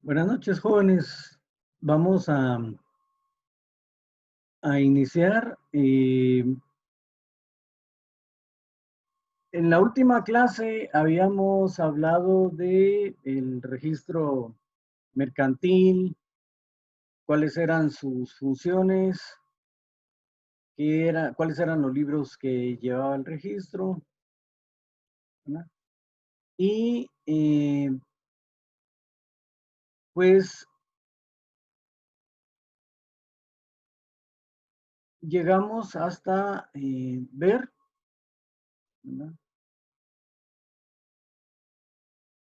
Buenas noches, jóvenes. Vamos a iniciar. En la última clase habíamos hablado de el registro mercantil, cuáles eran sus funciones, cuáles eran los libros que llevaba el registro, ¿verdad? Y pues llegamos hasta ver, ¿verdad?,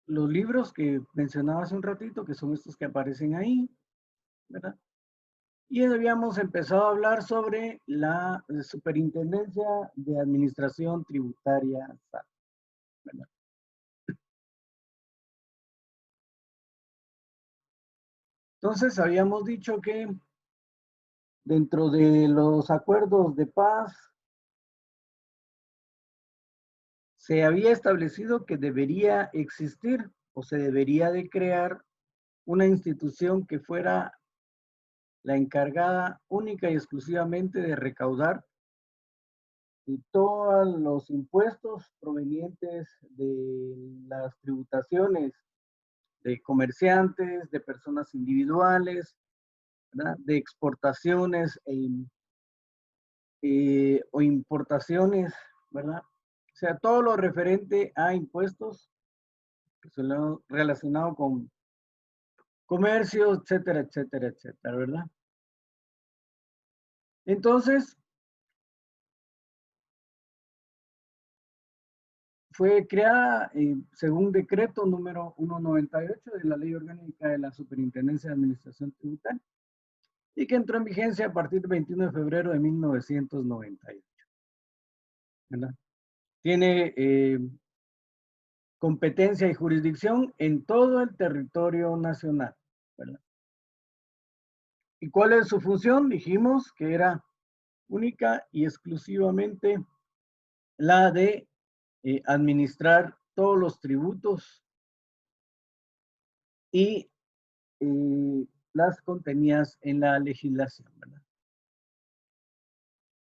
los libros que mencionaba hace un ratito, que son estos que aparecen ahí, ¿verdad? Y habíamos empezado a hablar sobre la Superintendencia de Administración Tributaria SAT, ¿verdad? Entonces, habíamos dicho que dentro de los acuerdos de paz se había establecido que debería existir o se debería de crear una institución que fuera la encargada única y exclusivamente de recaudar todos los impuestos provenientes de las tributaciones de comerciantes, de personas individuales, ¿verdad?, de exportaciones o importaciones, ¿verdad? O sea, todo lo referente a impuestos relacionado con comercio, etcétera, etcétera, etcétera, ¿verdad? Entonces, fue creada según decreto número 198 de la Ley Orgánica de la Superintendencia de Administración Tributaria y que entró en vigencia a partir del 21 de febrero de 1998, ¿verdad? Tiene competencia y jurisdicción en todo el territorio nacional, ¿verdad? ¿Y cuál es su función? Dijimos que era única y exclusivamente la de administrar todos los tributos y las contenidas en la legislación, ¿verdad?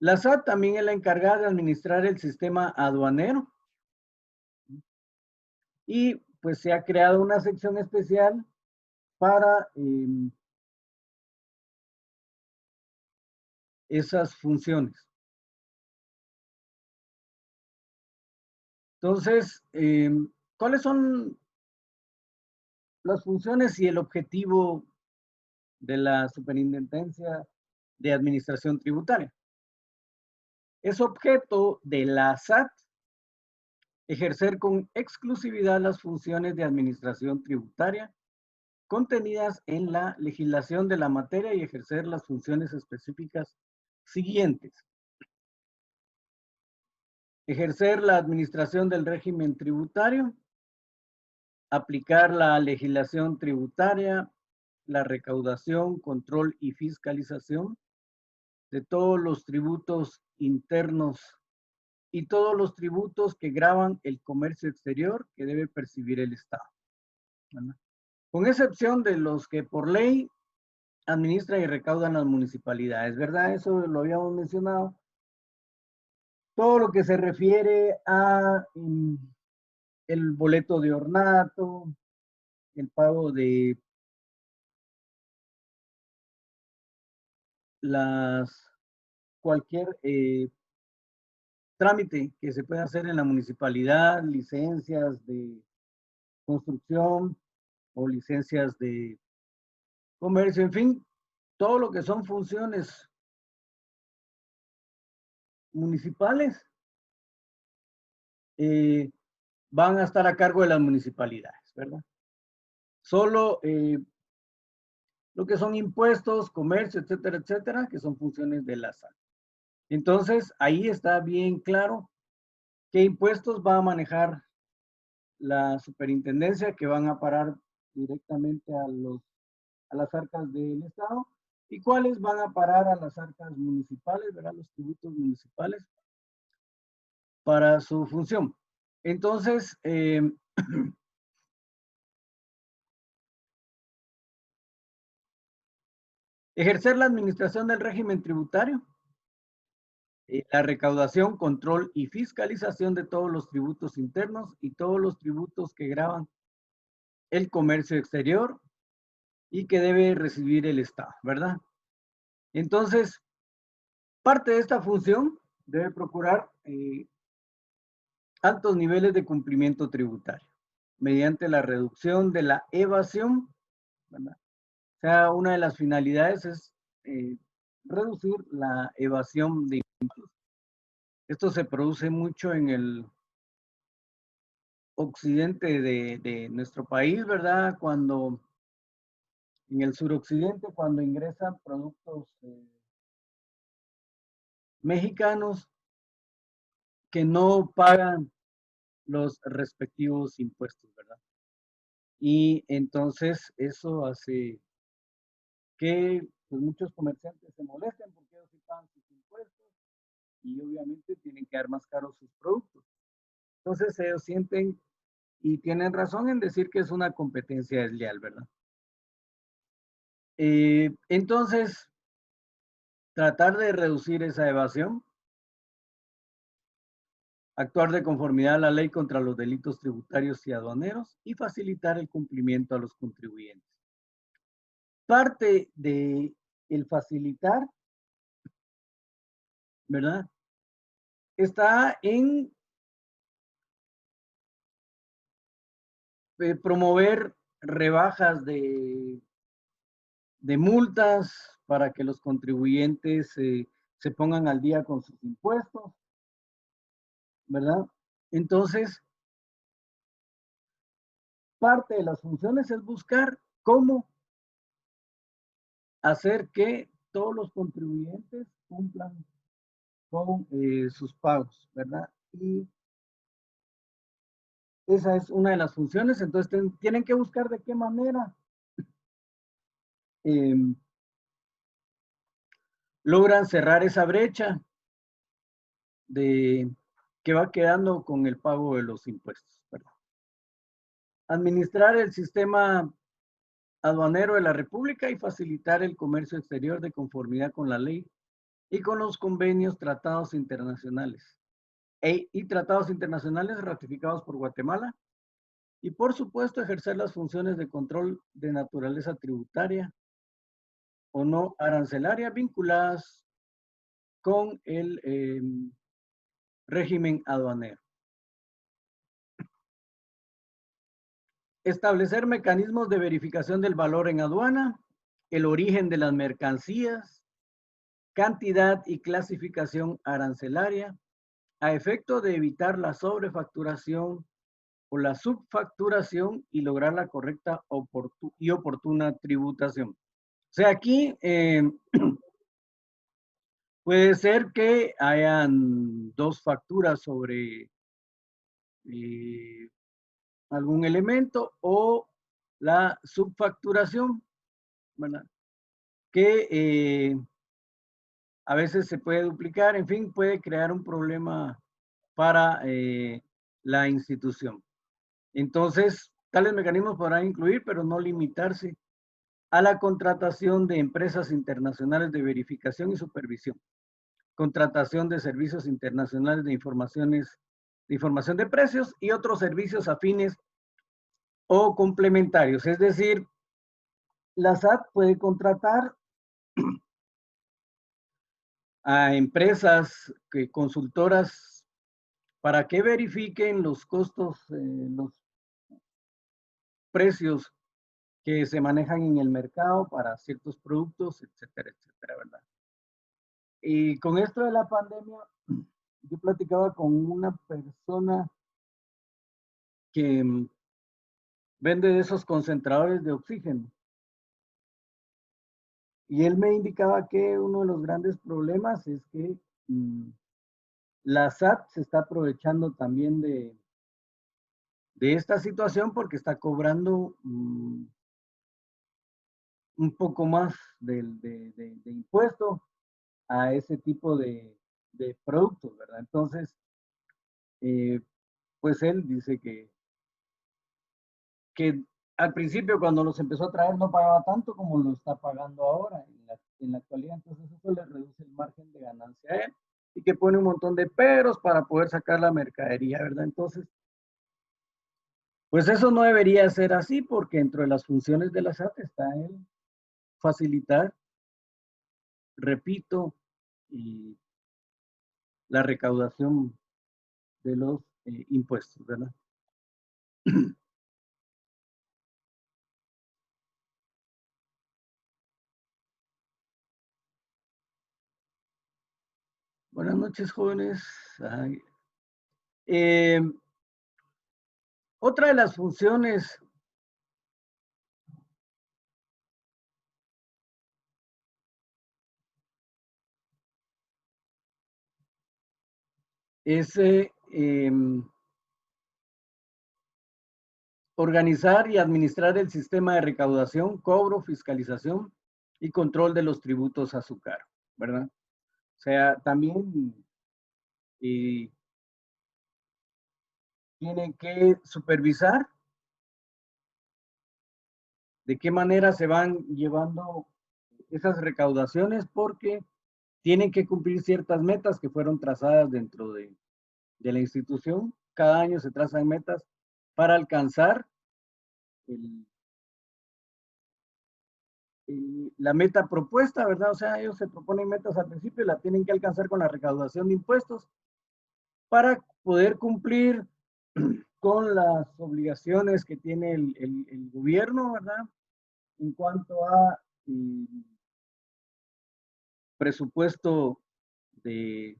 La SAT también es la encargada de administrar el sistema aduanero y pues se ha creado una sección especial para esas funciones. Entonces, ¿cuáles son las funciones y el objetivo de la Superintendencia de Administración Tributaria? Es objeto de la SAT ejercer con exclusividad las funciones de administración tributaria contenidas en la legislación de la materia y ejercer las funciones específicas siguientes. Ejercer la administración del régimen tributario, aplicar la legislación tributaria, la recaudación, control y fiscalización de todos los tributos internos y todos los tributos que gravan el comercio exterior que debe percibir el Estado, ¿verdad?, con excepción de los que por ley administran y recaudan las municipalidades, ¿verdad? Eso lo habíamos mencionado. Todo lo que se refiere a el boleto de ornato, el pago de las cualquier trámite que se pueda hacer en la municipalidad, licencias de construcción o licencias de comercio, en fin, todo lo que son funciones municipales eh, van a estar a cargo de las municipalidades, ¿verdad? Solo lo que son impuestos, comercio, etcétera, etcétera, que son funciones de la SAT. Entonces, ahí está bien claro qué impuestos va a manejar la superintendencia, que van a parar directamente a las arcas del Estado, y cuáles van a parar a las arcas municipales, ¿verdad? Los tributos municipales para su función. Entonces, Ejercer la administración del régimen tributario, la recaudación, control y fiscalización de todos los tributos internos y todos los tributos que gravan el comercio exterior y que debe recibir el Estado, ¿verdad? Entonces, parte de esta función debe procurar altos niveles de cumplimiento tributario mediante la reducción de la evasión, ¿verdad? O sea, una de las finalidades es reducir la evasión de impuestos. Esto se produce mucho en el occidente de nuestro país, ¿verdad? Cuando en el suroccidente, cuando ingresan productos mexicanos que no pagan los respectivos impuestos, ¿verdad? Y entonces eso hace que pues, muchos comerciantes se molesten porque ellos sí pagan sus impuestos y obviamente tienen que dar más caros sus productos. Entonces ellos sienten y tienen razón en decir que es una competencia desleal, ¿verdad? Entonces, tratar de reducir esa evasión, actuar de conformidad a la ley contra los delitos tributarios y aduaneros y facilitar el cumplimiento a los contribuyentes. Parte de el facilitar, ¿verdad? Está en promover rebajas de multas para que los contribuyentes se pongan al día con sus impuestos, ¿verdad? Entonces, parte de las funciones es buscar cómo hacer que todos los contribuyentes cumplan con sus pagos, ¿verdad? Y esa es una de las funciones, entonces tienen que buscar de qué manera eh, logran cerrar esa brecha de que va quedando con el pago de los impuestos, ¿verdad? Administrar el sistema aduanero de la República y facilitar el comercio exterior de conformidad con la ley y con los convenios, tratados internacionales y tratados internacionales ratificados por Guatemala. Y por supuesto, ejercer las funciones de control de naturaleza tributaria o no arancelaria vinculadas con el régimen aduanero. Establecer mecanismos de verificación del valor en aduana, el origen de las mercancías, cantidad y clasificación arancelaria, a efecto de evitar la sobrefacturación o la subfacturación y lograr la correcta y oportuna tributación. O sea, aquí puede ser que hayan dos facturas sobre algún elemento o la subfacturación, ¿verdad? Que a veces se puede duplicar, en fin, puede crear un problema para la institución. Entonces, tales mecanismos podrán incluir, pero no limitarse a la contratación de empresas internacionales de verificación y supervisión, contratación de servicios internacionales de información de precios y otros servicios afines o complementarios. Es decir, la SAT puede contratar a empresas consultoras para que verifiquen los costos, los precios que se manejan en el mercado para ciertos productos, etcétera, etcétera, ¿verdad? Y con esto de la pandemia, yo platicaba con una persona que vende de esos concentradores de oxígeno. Y él me indicaba que uno de los grandes problemas es que la SAT se está aprovechando también de esta situación porque está cobrando un poco más de impuesto a ese tipo de productos, ¿verdad? Entonces, pues él dice que al principio cuando los empezó a traer no pagaba tanto como lo está pagando ahora. en la actualidad. Entonces eso le reduce el margen de ganancia a él y que pone un montón de peros para poder sacar la mercadería, ¿verdad? Entonces, pues eso no debería ser así porque dentro de las funciones de la SAT está el facilitar, repito, y la recaudación de los impuestos, ¿verdad? Buenas noches, jóvenes. Ay, eh, otra de las funciones es organizar y administrar el sistema de recaudación, cobro, fiscalización y control de los tributos a su cargo, ¿verdad? O sea, también eh, tienen que supervisar de qué manera se van llevando esas recaudaciones porque tienen que cumplir ciertas metas que fueron trazadas dentro de la institución. Cada año se trazan metas para alcanzar el, la meta propuesta, ¿verdad? O sea, ellos se proponen metas al principio y la tienen que alcanzar con la recaudación de impuestos para poder cumplir con las obligaciones que tiene el gobierno, ¿verdad? En cuanto a presupuesto de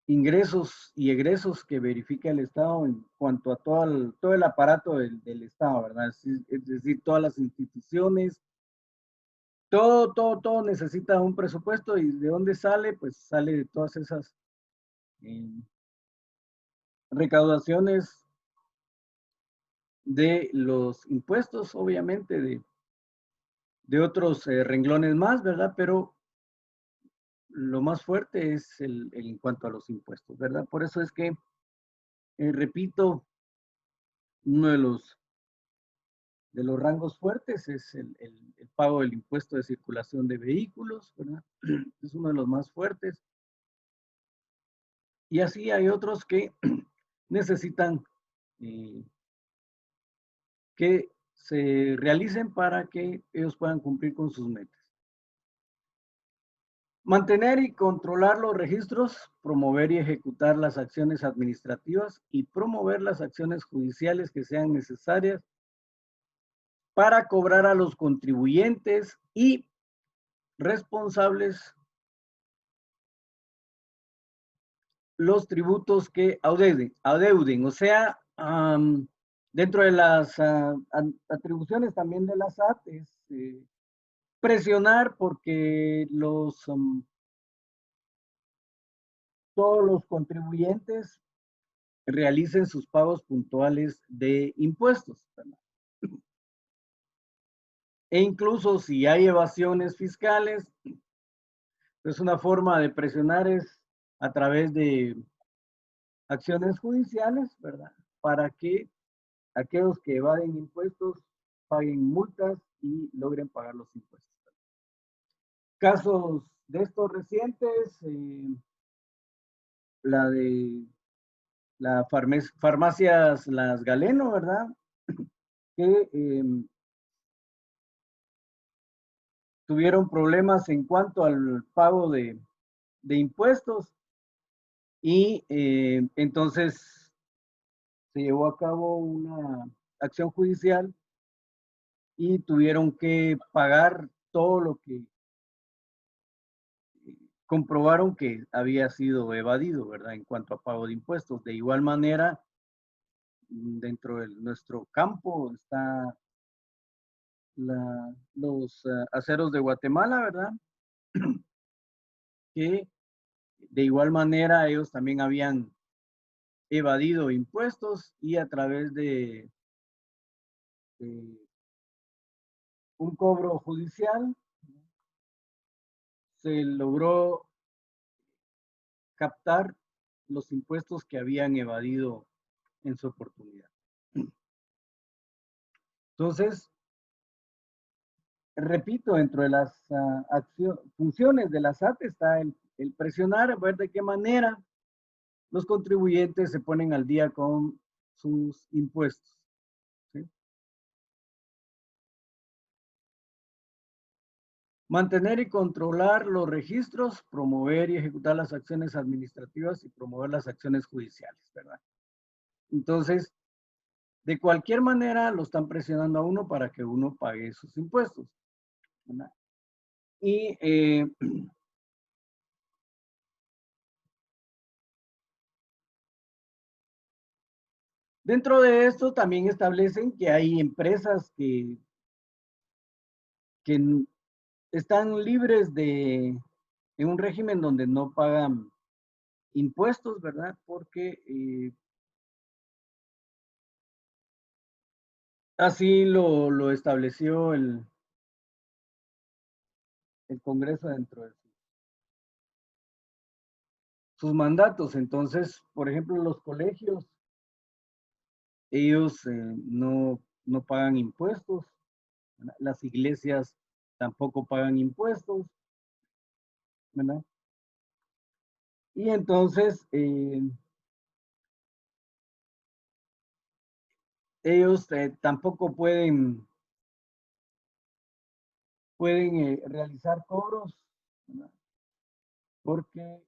ingresos y egresos que verifica el Estado en cuanto a todo el aparato del Estado, ¿verdad? Es decir, todas las instituciones, todo necesita un presupuesto y de dónde sale, pues sale de todas esas eh, recaudaciones de los impuestos, obviamente, de otros renglones más, ¿verdad? Pero lo más fuerte es en cuanto a los impuestos, ¿verdad? Por eso es que, repito, uno de los rangos fuertes es el pago del impuesto de circulación de vehículos, ¿verdad? Es uno de los más fuertes. Y así hay otros que necesitan eh, que se realicen para que ellos puedan cumplir con sus metas. Mantener y controlar los registros, promover y ejecutar las acciones administrativas y promover las acciones judiciales que sean necesarias para cobrar a los contribuyentes y responsables los tributos que adeuden. O sea, dentro de las atribuciones también de la SAT es presionar porque todos los contribuyentes realicen sus pagos puntuales de impuestos, ¿verdad? E incluso si hay evasiones fiscales, pues una forma de presionar es a través de acciones judiciales, ¿verdad? Para que aquellos que evaden impuestos paguen multas y logren pagar los impuestos. Casos de estos recientes, la de la farmacias Las Galeno, ¿verdad? Que tuvieron problemas en cuanto al pago de impuestos y entonces se llevó a cabo una acción judicial y tuvieron que pagar todo lo que comprobaron que había sido evadido, ¿verdad? En cuanto a pago de impuestos. De igual manera, dentro de nuestro campo está los aceros de Guatemala, ¿verdad? Que de igual manera ellos también habían evadido impuestos y a través de un cobro judicial se logró captar los impuestos que habían evadido en su oportunidad. Entonces, repito, dentro de las funciones de la SAT está el presionar, ver de qué manera los contribuyentes se ponen al día con sus impuestos. ¿Sí? Mantener y controlar los registros, promover y ejecutar las acciones administrativas y promover las acciones judiciales, ¿verdad? Entonces, de cualquier manera lo están presionando a uno para que uno pague sus impuestos, ¿verdad? Y dentro de esto también establecen que hay empresas que están libres en un régimen donde no pagan impuestos, ¿verdad? Porque así lo estableció el Congreso dentro de sus mandatos. Entonces, por ejemplo, los colegios, ellos no pagan impuestos, ¿verdad? Las iglesias tampoco pagan impuestos, ¿verdad? Y entonces, ellos tampoco pueden realizar cobros, ¿verdad? Porque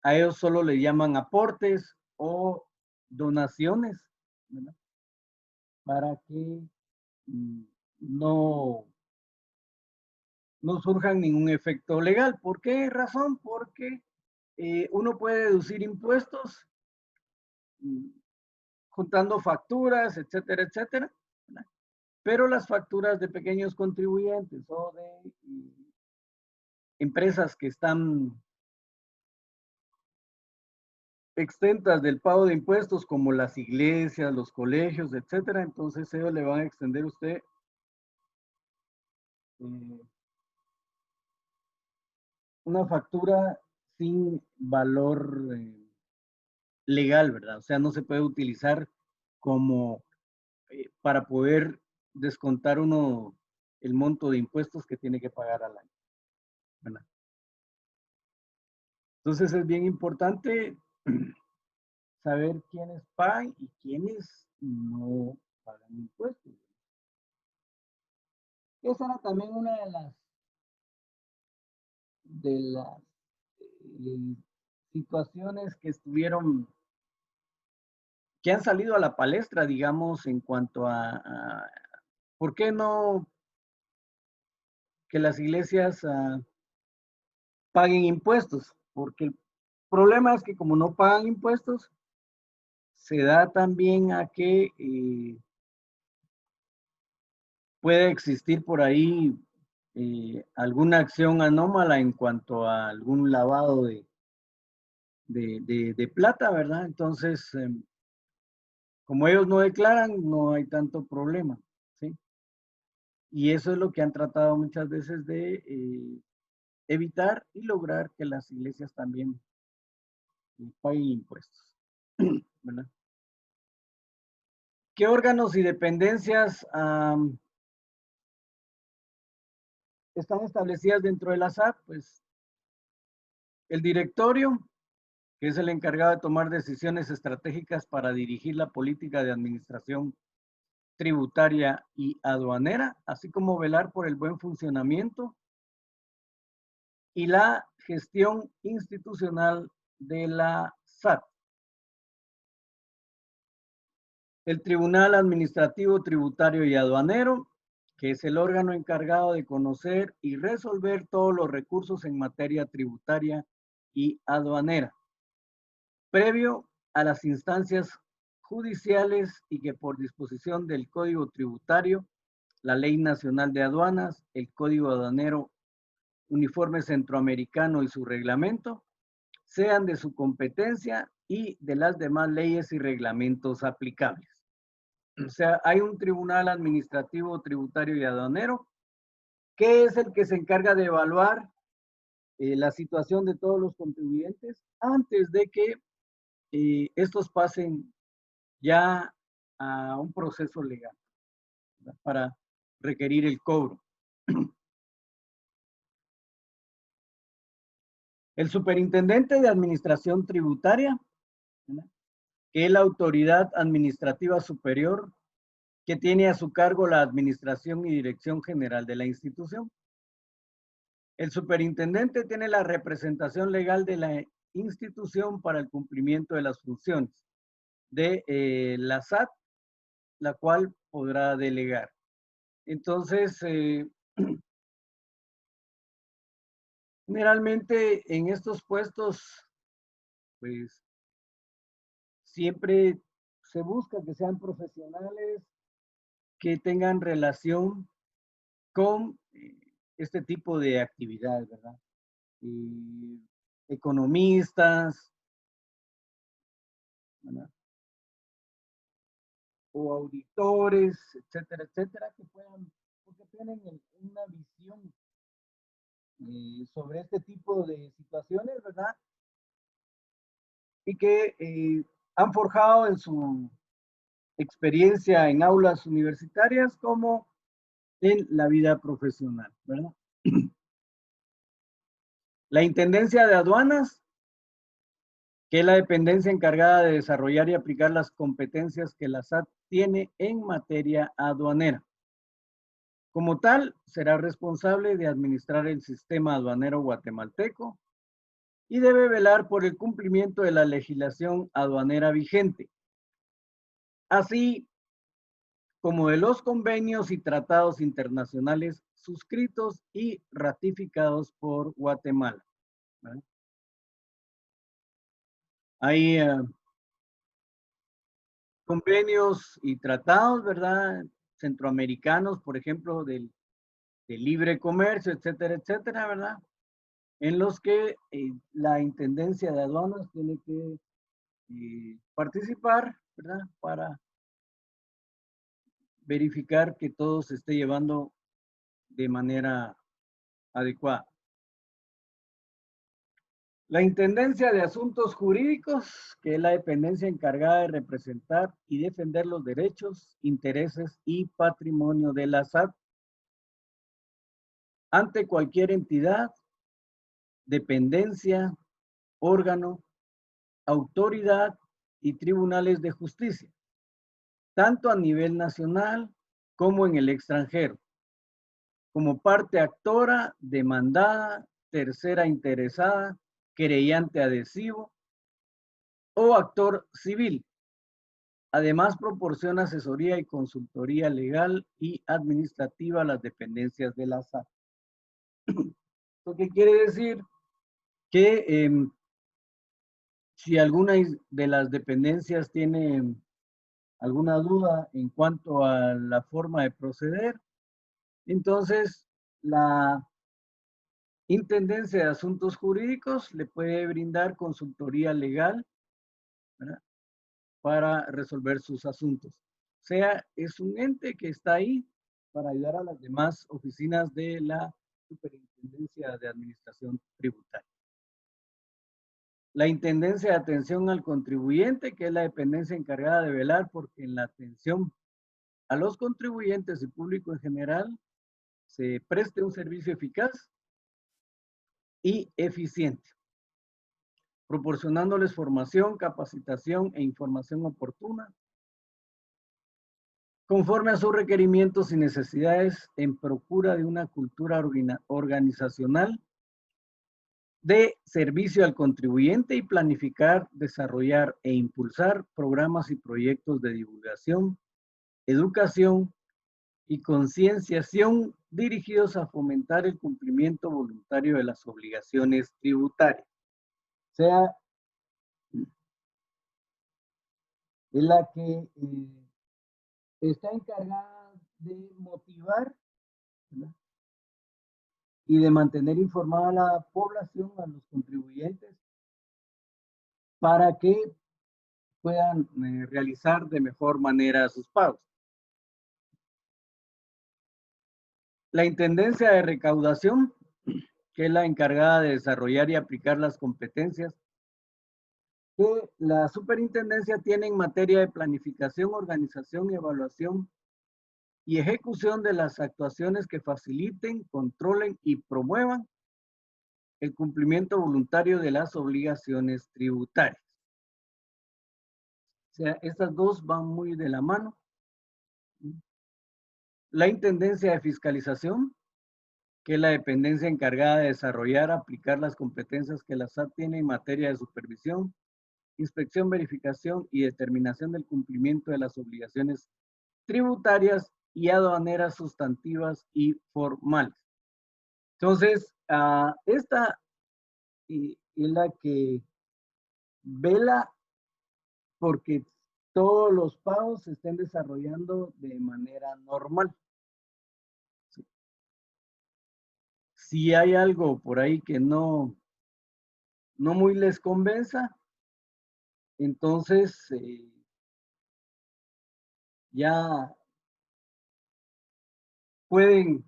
a ellos solo le llaman aportes o donaciones, ¿verdad? Para que mm, no, no surjan ningún efecto legal. ¿Por qué razón? Porque uno puede deducir impuestos mm, juntando facturas, etcétera, etcétera, ¿verdad? Pero las facturas de pequeños contribuyentes o de empresas que están exentas del pago de impuestos, como las iglesias, los colegios, etcétera, entonces ellos le van a extender a usted eh, una factura sin valor legal, ¿verdad? O sea, no se puede utilizar como para poder descontar uno el monto de impuestos que tiene que pagar al año, ¿verdad? Entonces es bien importante saber quiénes pagan y quiénes no pagan impuestos. Esa era también una de las eh, situaciones que que han salido a la palestra, digamos, en cuanto a ¿por qué no que las iglesias paguen impuestos? Porque el problema es que como no pagan impuestos, se da también a que puede existir por ahí alguna acción anómala en cuanto a algún lavado de plata, ¿verdad? Entonces, como ellos no declaran, no hay tanto problema, ¿sí? Y eso es lo que han tratado muchas veces de evitar y lograr que las iglesias también paguen impuestos, ¿verdad? ¿Qué órganos y dependencias están establecidas dentro de la SAT? Pues el directorio, que es el encargado de tomar decisiones estratégicas para dirigir la política de administración tributaria y aduanera, así como velar por el buen funcionamiento y la gestión institucional de la SAT. El Tribunal Administrativo Tributario y Aduanero, que es el órgano encargado de conocer y resolver todos los recursos en materia tributaria y aduanera, previo a las instancias judiciales y que por disposición del Código Tributario, la Ley Nacional de Aduanas, el Código Aduanero Uniforme Centroamericano y su reglamento, sean de su competencia y de las demás leyes y reglamentos aplicables. O sea, hay un tribunal administrativo, tributario y aduanero que es el que se encarga de evaluar la situación de todos los contribuyentes antes de que estos pasen ya a un proceso legal, ¿verdad? requerir el cobro. El superintendente de administración tributaria, ¿verdad?, que es la autoridad administrativa superior que tiene a su cargo la administración y dirección general de la institución. El superintendente tiene la representación legal de la institución para el cumplimiento de las funciones de la SAT, la cual podrá delegar. Entonces, generalmente en estos puestos, pues siempre se busca que sean profesionales, que tengan relación con este tipo de actividades, ¿verdad? Economistas, ¿verdad?, o auditores, etcétera, etcétera, que puedan, porque tienen una visión sobre este tipo de situaciones, ¿verdad? Y que han forjado en su experiencia en aulas universitarias como en la vida profesional, ¿verdad? La Intendencia de Aduanas, que es la dependencia encargada de desarrollar y aplicar las competencias que la SAT tiene en materia aduanera. Como tal, será responsable de administrar el sistema aduanero guatemalteco y debe velar por el cumplimiento de la legislación aduanera vigente, así como de los convenios y tratados internacionales suscritos y ratificados por Guatemala, ¿vale? Hay convenios y tratados, ¿verdad?, centroamericanos, por ejemplo, de libre comercio, etcétera, etcétera, ¿verdad?, en los que la Intendencia de Aduanas tiene que participar, ¿verdad?, para verificar que todo se esté llevando de manera adecuada. La Intendencia de Asuntos Jurídicos, que es la dependencia encargada de representar y defender los derechos, intereses y patrimonio de la SAT ante cualquier entidad, dependencia, órgano, autoridad y tribunales de justicia, tanto a nivel nacional como en el extranjero, como parte actora, demandada, tercera interesada, querellante adhesivo o actor civil. Además, proporciona asesoría y consultoría legal y administrativa a las dependencias de la SAT. Lo que quiere decir que si alguna de las dependencias tiene alguna duda en cuanto a la forma de proceder, entonces la Intendencia de Asuntos Jurídicos le puede brindar consultoría legal, ¿verdad?, para resolver sus asuntos. O sea, es un ente que está ahí para ayudar a las demás oficinas de la Superintendencia de Administración Tributaria. La Intendencia de Atención al Contribuyente, que es la dependencia encargada de velar porque en la atención a los contribuyentes y público en general se preste un servicio eficaz y eficiente, proporcionándoles formación, capacitación e información oportuna conforme a sus requerimientos y necesidades en procura de una cultura organizacional de servicio al contribuyente y planificar, desarrollar e impulsar programas y proyectos de divulgación, educación y concienciación dirigidos a fomentar el cumplimiento voluntario de las obligaciones tributarias. O sea, es la que está encargada de motivar, ¿verdad?, y de mantener informada a la población, a los contribuyentes, para que puedan realizar de mejor manera sus pagos. La Intendencia de Recaudación, que es la encargada de desarrollar y aplicar las competencias que la superintendencia tiene en materia de planificación, organización y evaluación y ejecución de las actuaciones que faciliten, controlen y promuevan el cumplimiento voluntario de las obligaciones tributarias. O sea, estas dos van muy de la mano. La Intendencia de Fiscalización, que es la dependencia encargada de desarrollar, aplicar las competencias que la SAT tiene en materia de supervisión, inspección, verificación y determinación del cumplimiento de las obligaciones tributarias y aduaneras sustantivas y formales. Entonces, esta es la que vela porque todos los pagos se estén desarrollando de manera normal. Sí. Si hay algo por ahí que no muy les convenza, entonces ya pueden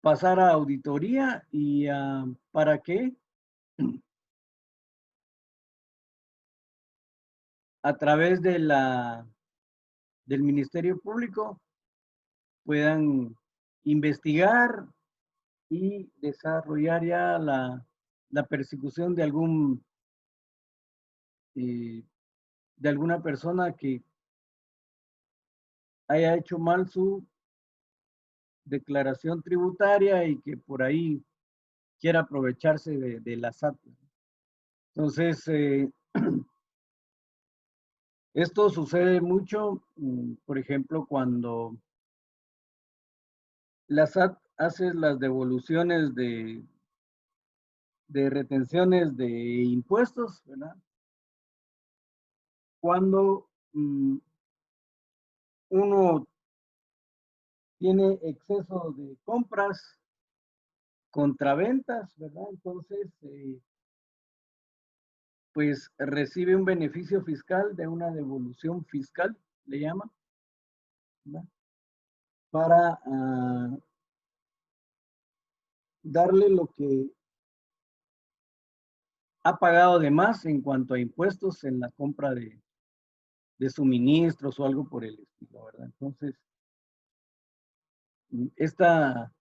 pasar a auditoría y para que a través de del Ministerio Público puedan investigar y desarrollar ya la persecución de de alguna persona que haya hecho mal su declaración tributaria y que por ahí quiera aprovecharse de la SAT. Entonces, esto sucede mucho, por ejemplo, cuando la SAT hace las devoluciones de retenciones de impuestos, ¿verdad? Cuando uno tiene exceso de compras, contraventas, ¿verdad? Entonces, pues recibe un beneficio fiscal de una devolución fiscal, le llaman, ¿verdad? Para darle lo que ha pagado de más en cuanto a impuestos en la compra de suministros o algo por el estilo, ¿verdad? Entonces, esta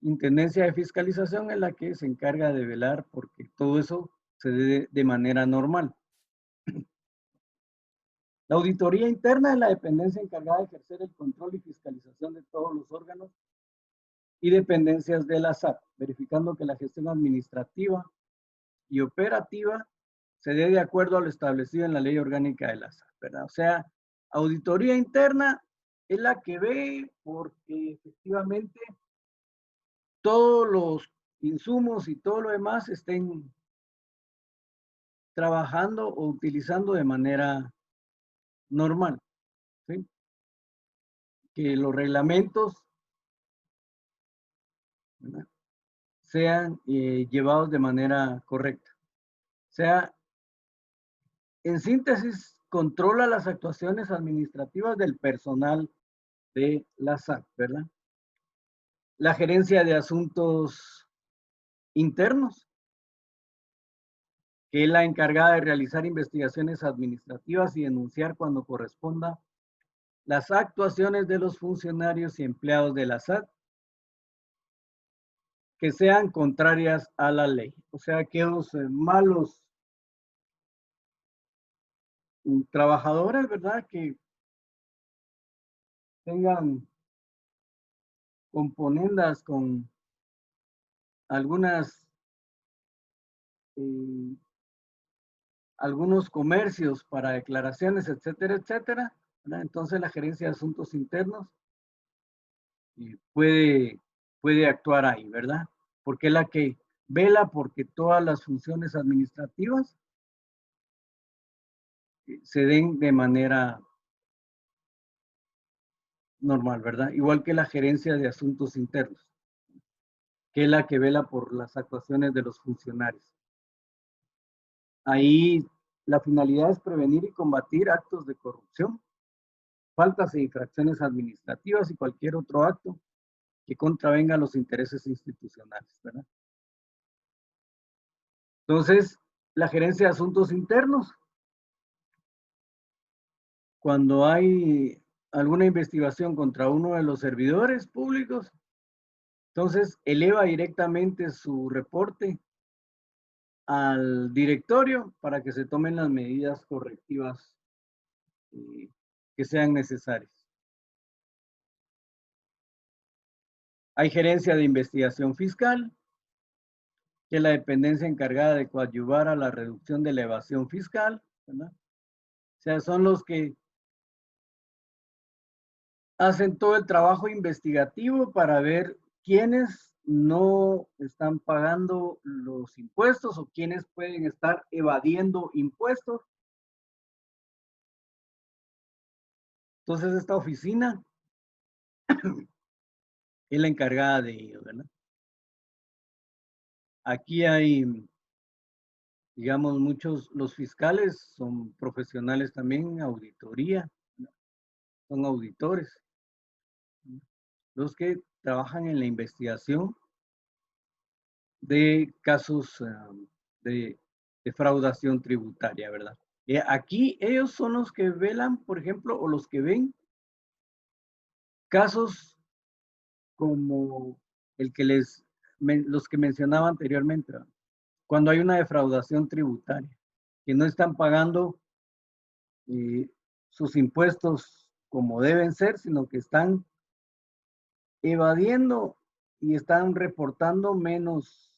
Intendencia de Fiscalización es la que se encarga de velar porque todo eso se dé de manera normal. La auditoría interna es la dependencia encargada de ejercer el control y fiscalización de todos los órganos y dependencias de la SAT, verificando que la gestión administrativa y operativa se dé de acuerdo a lo establecido en la ley orgánica de la SAT, ¿verdad? O sea, auditoría interna es la que ve porque efectivamente todos los insumos y todo lo demás estén trabajando o utilizando de manera normal, ¿sí? Que los reglamentos, ¿verdad?, sean llevados de manera correcta. O sea, en síntesis, controla las actuaciones administrativas del personal de la SAT, ¿verdad? La gerencia de asuntos internos, que es la encargada de realizar investigaciones administrativas y denunciar cuando corresponda las actuaciones de los funcionarios y empleados de la SAT que sean contrarias a la ley. O sea, aquellos malos trabajadores, ¿verdad?, que tengan componendas con algunas, algunos comercios para declaraciones, etcétera, etcétera, ¿verdad? Entonces la gerencia de asuntos internos puede actuar ahí, ¿verdad? Porque es la que vela porque todas las funciones administrativas se den de manera normal, ¿verdad? Igual que la gerencia de asuntos internos, que es la que vela por las actuaciones de los funcionarios. Ahí la finalidad es prevenir y combatir actos de corrupción, faltas e infracciones administrativas y cualquier otro acto que contravenga los intereses institucionales, ¿verdad? Entonces, la gerencia de asuntos internos cuando hay alguna investigación contra uno de los servidores públicos, entonces eleva directamente su reporte al directorio para que se tomen las medidas correctivas que sean necesarias. Hay gerencia de investigación fiscal, que es la dependencia encargada de coadyuvar a la reducción de la evasión fiscal, ¿verdad? O sea, son los que hacen todo el trabajo investigativo para ver quiénes no están pagando los impuestos o quiénes pueden estar evadiendo impuestos. Entonces, esta oficina es la encargada de ello, ¿verdad? Aquí hay, digamos, muchos, los fiscales son profesionales también, auditoría, son auditores, los que trabajan en la investigación de casos de defraudación tributaria, ¿verdad? Aquí ellos son los que velan, por ejemplo, o los que ven casos como el que los que mencionaba anteriormente, ¿verdad? Cuando hay una defraudación tributaria, que no están pagando sus impuestos como deben ser, sino que están evadiendo y están reportando menos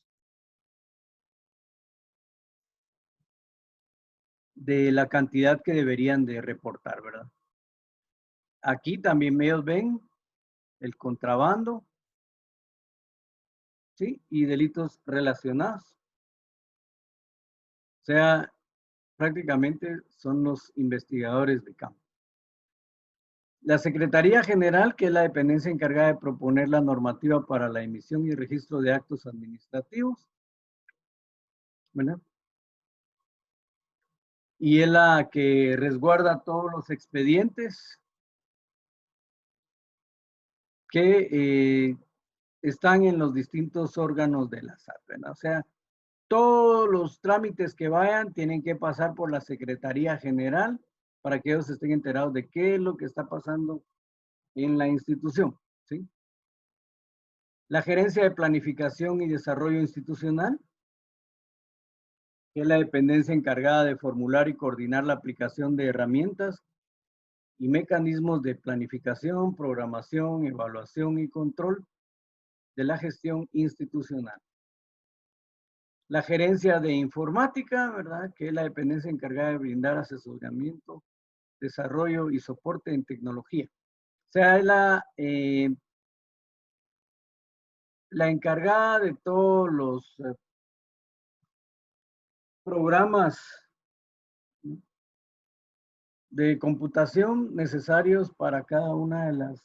de la cantidad que deberían de reportar, ¿verdad? Aquí también ellos ven el contrabando, ¿sí? Y delitos relacionados. O sea, prácticamente son los investigadores de campo. La Secretaría General, que es la dependencia encargada de proponer la normativa para la emisión y registro de actos administrativos, ¿verdad? Y es la que resguarda todos los expedientes que están en los distintos órganos de la SAT, ¿verdad? O sea, todos los trámites que vayan tienen que pasar por la Secretaría General para que ellos estén enterados de qué es lo que está pasando en la institución, ¿sí? La Gerencia de Planificación y Desarrollo Institucional, que es la dependencia encargada de formular y coordinar la aplicación de herramientas y mecanismos de planificación, programación, evaluación y control de la gestión institucional. La gerencia de informática, ¿verdad? Que es la dependencia encargada de brindar asesoramiento, desarrollo y soporte en tecnología. O sea, es la encargada de todos los programas de computación necesarios para cada una de las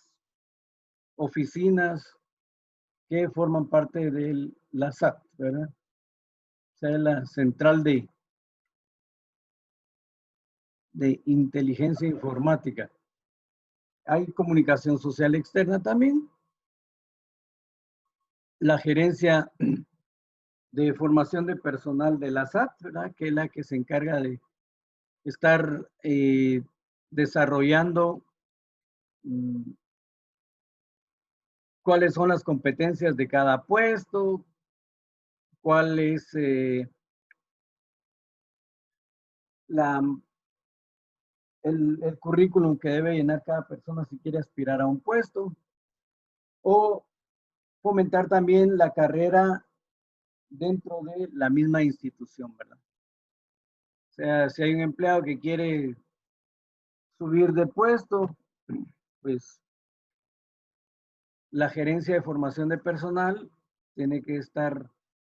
oficinas que forman parte de la SAT, ¿verdad? O sea, la central de inteligencia informática. Hay comunicación social externa también. La gerencia de formación de personal de la SAT, ¿verdad? Que es la que se encarga de estar desarrollando cuáles son las competencias de cada puesto, cuál es el currículum que debe llenar cada persona si quiere aspirar a un puesto, o fomentar también la carrera dentro de la misma institución, ¿verdad? O sea, si hay un empleado que quiere subir de puesto, pues la gerencia de formación de personal tiene que estar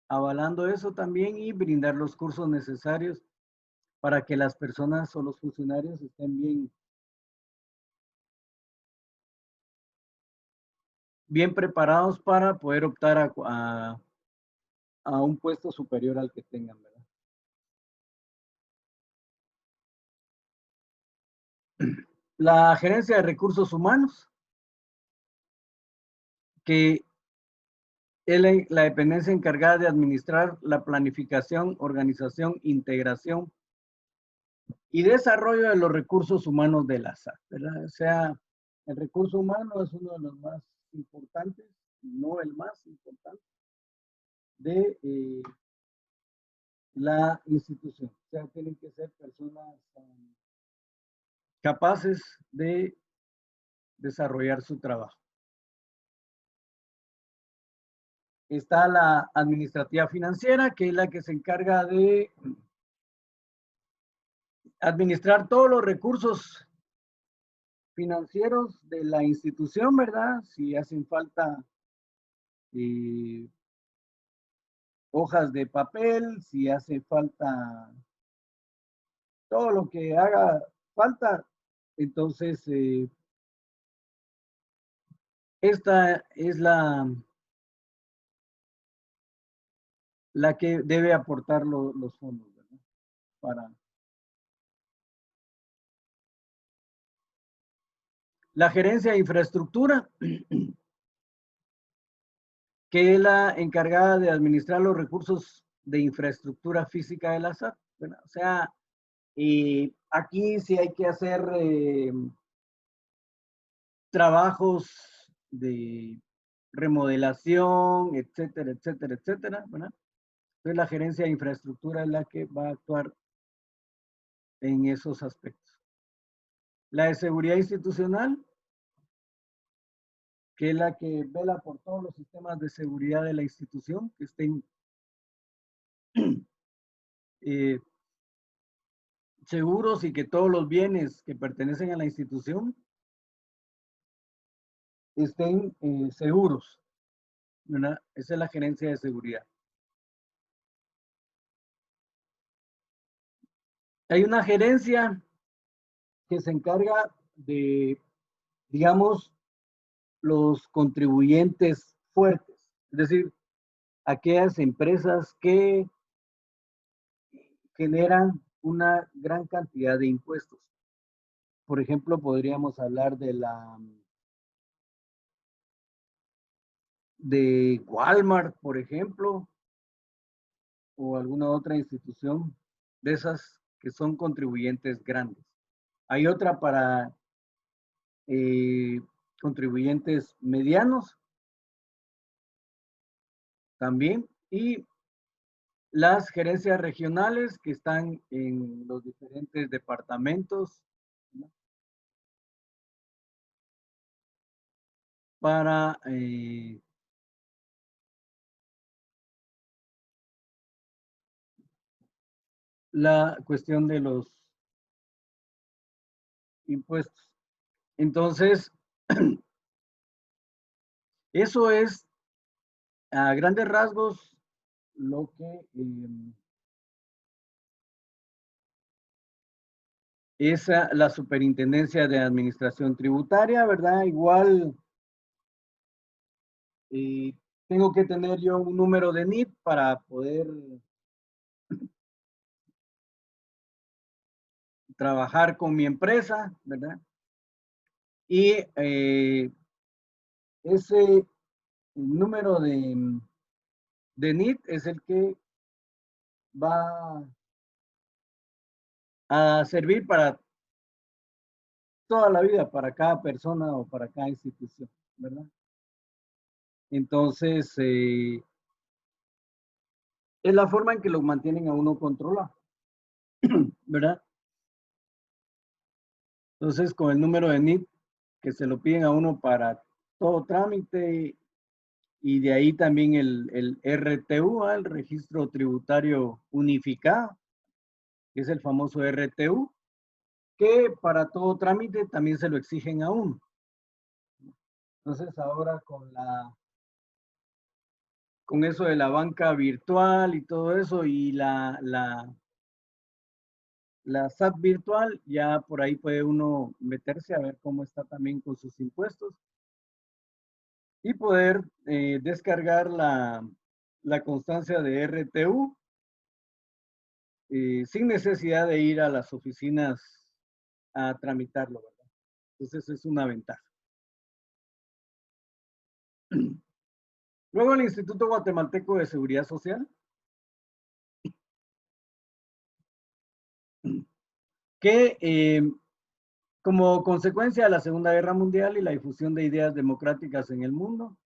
avalando eso también y brindar los cursos necesarios para que las personas o los funcionarios estén bien preparados para poder optar a un puesto superior al que tengan, ¿verdad? La gerencia de recursos humanos, que es la dependencia encargada de administrar la planificación, organización, integración y desarrollo de los recursos humanos de la SAT, ¿verdad? O sea, el recurso humano es uno de los más importantes, no el más importante, de la institución. O sea, tienen que ser personas capaces de desarrollar su trabajo. Está la administrativa financiera, que es la que se encarga de administrar todos los recursos financieros de la institución, ¿verdad? Si hacen falta hojas de papel, si hace falta todo lo que haga falta, entonces esta es la que debe aportar los fondos, ¿verdad? Para la gerencia de infraestructura, que es la encargada de administrar los recursos de infraestructura física de la SAT, ¿verdad? O sea, aquí sí hay que hacer trabajos de remodelación, etcétera, etcétera, etcétera, ¿verdad? Entonces la gerencia de infraestructura es la que va a actuar en esos aspectos. La de seguridad institucional, que es la que vela por todos los sistemas de seguridad de la institución, que estén seguros y que todos los bienes que pertenecen a la institución estén seguros, ¿verdad? Esa es la gerencia de seguridad. Hay una gerencia que se encarga de, digamos, los contribuyentes fuertes, es decir, aquellas empresas que generan una gran cantidad de impuestos. Por ejemplo, podríamos hablar de Walmart, por ejemplo, o alguna otra institución de esas que son contribuyentes grandes. Hay otra para contribuyentes medianos también, y las gerencias regionales que están en los diferentes departamentos, ¿no? Para la cuestión de los impuestos. Entonces, eso es a grandes rasgos lo que es la Superintendencia de Administración Tributaria, ¿verdad? Igual tengo que tener yo un número de NIT para poder trabajar con mi empresa, ¿verdad? Y ese número de NIT es el que va a servir para toda la vida, para cada persona o para cada institución, ¿verdad? Entonces, es la forma en que lo mantienen a uno controlado, ¿verdad? Entonces, con el número de NIT que se lo piden a uno para todo trámite y de ahí también el RTU, el Registro Tributario Unificado, que es el famoso RTU, que para todo trámite también se lo exigen a uno. Entonces, ahora con eso de la banca virtual y todo eso y la SAT virtual, ya por ahí puede uno meterse a ver cómo está también con sus impuestos y poder descargar la constancia de RTU sin necesidad de ir a las oficinas a tramitarlo, ¿verdad? Entonces es una ventaja. Luego el Instituto Guatemalteco de Seguridad Social. que como consecuencia de la Segunda Guerra Mundial y la difusión de ideas democráticas en el mundo,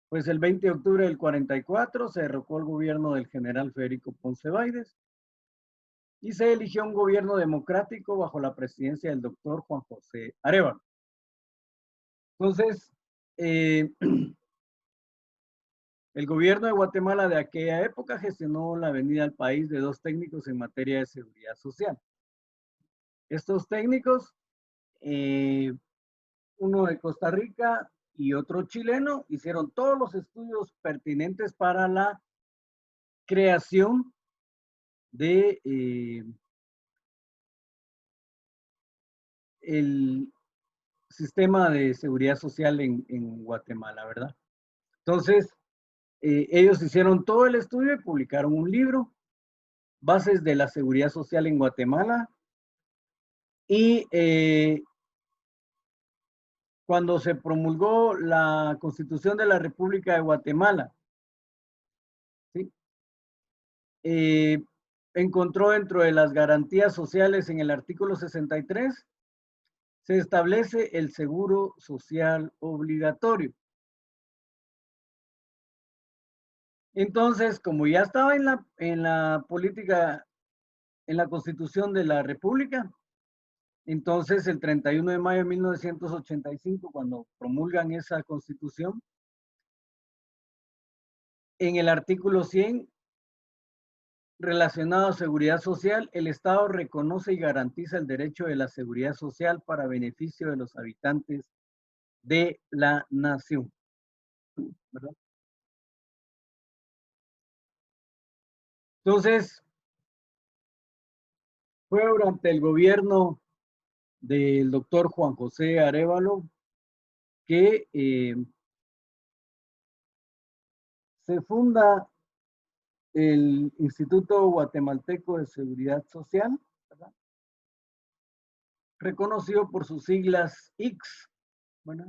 pues el 20 de octubre del 44 se derrocó el gobierno del general Federico Ponce Báidez y se eligió un gobierno democrático bajo la presidencia del doctor Juan José Arévalo. Entonces, el gobierno de Guatemala de aquella época gestionó la venida al país de dos técnicos en materia de seguridad social. Estos técnicos, uno de Costa Rica y otro chileno, hicieron todos los estudios pertinentes para la creación de el sistema de seguridad social en Guatemala, ¿verdad? Entonces, ellos hicieron todo el estudio y publicaron un libro, Bases de la Seguridad Social en Guatemala, y cuando se promulgó la Constitución de la República de Guatemala, ¿sí? Encontró dentro de las garantías sociales en el artículo 63, se establece el seguro social obligatorio. Entonces, como ya estaba en la política, en la Constitución de la República, entonces el 31 de mayo de 1985, cuando promulgan esa Constitución, en el artículo 100, relacionado a seguridad social, el Estado reconoce y garantiza el derecho de la seguridad social para beneficio de los habitantes de la nación, ¿verdad? Entonces, fue durante el gobierno del doctor Juan José Arévalo que se funda el Instituto Guatemalteco de Seguridad Social, ¿verdad? Reconocido por sus siglas IX, ¿verdad?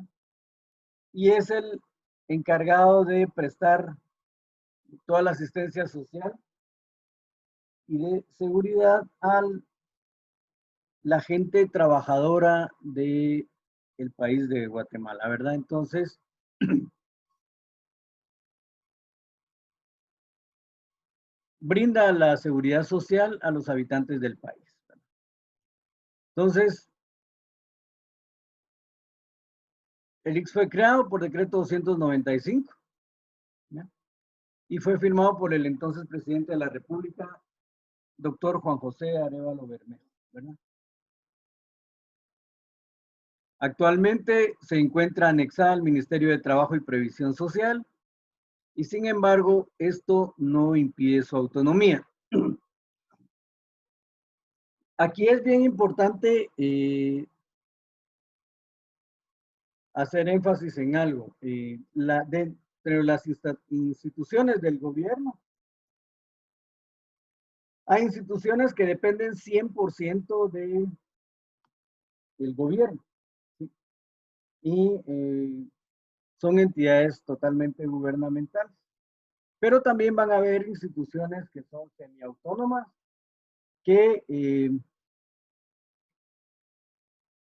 Y es el encargado de prestar toda la asistencia social y de seguridad a la gente trabajadora del país de Guatemala, ¿verdad? Entonces, brinda la seguridad social a los habitantes del país. Entonces, el IX fue creado por decreto 295, ¿ya? Y fue firmado por el entonces presidente de la República, doctor Juan José Arévalo Bermejo, ¿verdad? Actualmente se encuentra anexada al Ministerio de Trabajo y Previsión Social y sin embargo esto no impide su autonomía. Aquí es bien importante hacer énfasis en algo. Entre las instituciones del gobierno, hay instituciones que dependen 100% del gobierno, ¿sí? Y son entidades totalmente gubernamentales. Pero también van a haber instituciones que son semiautónomas, que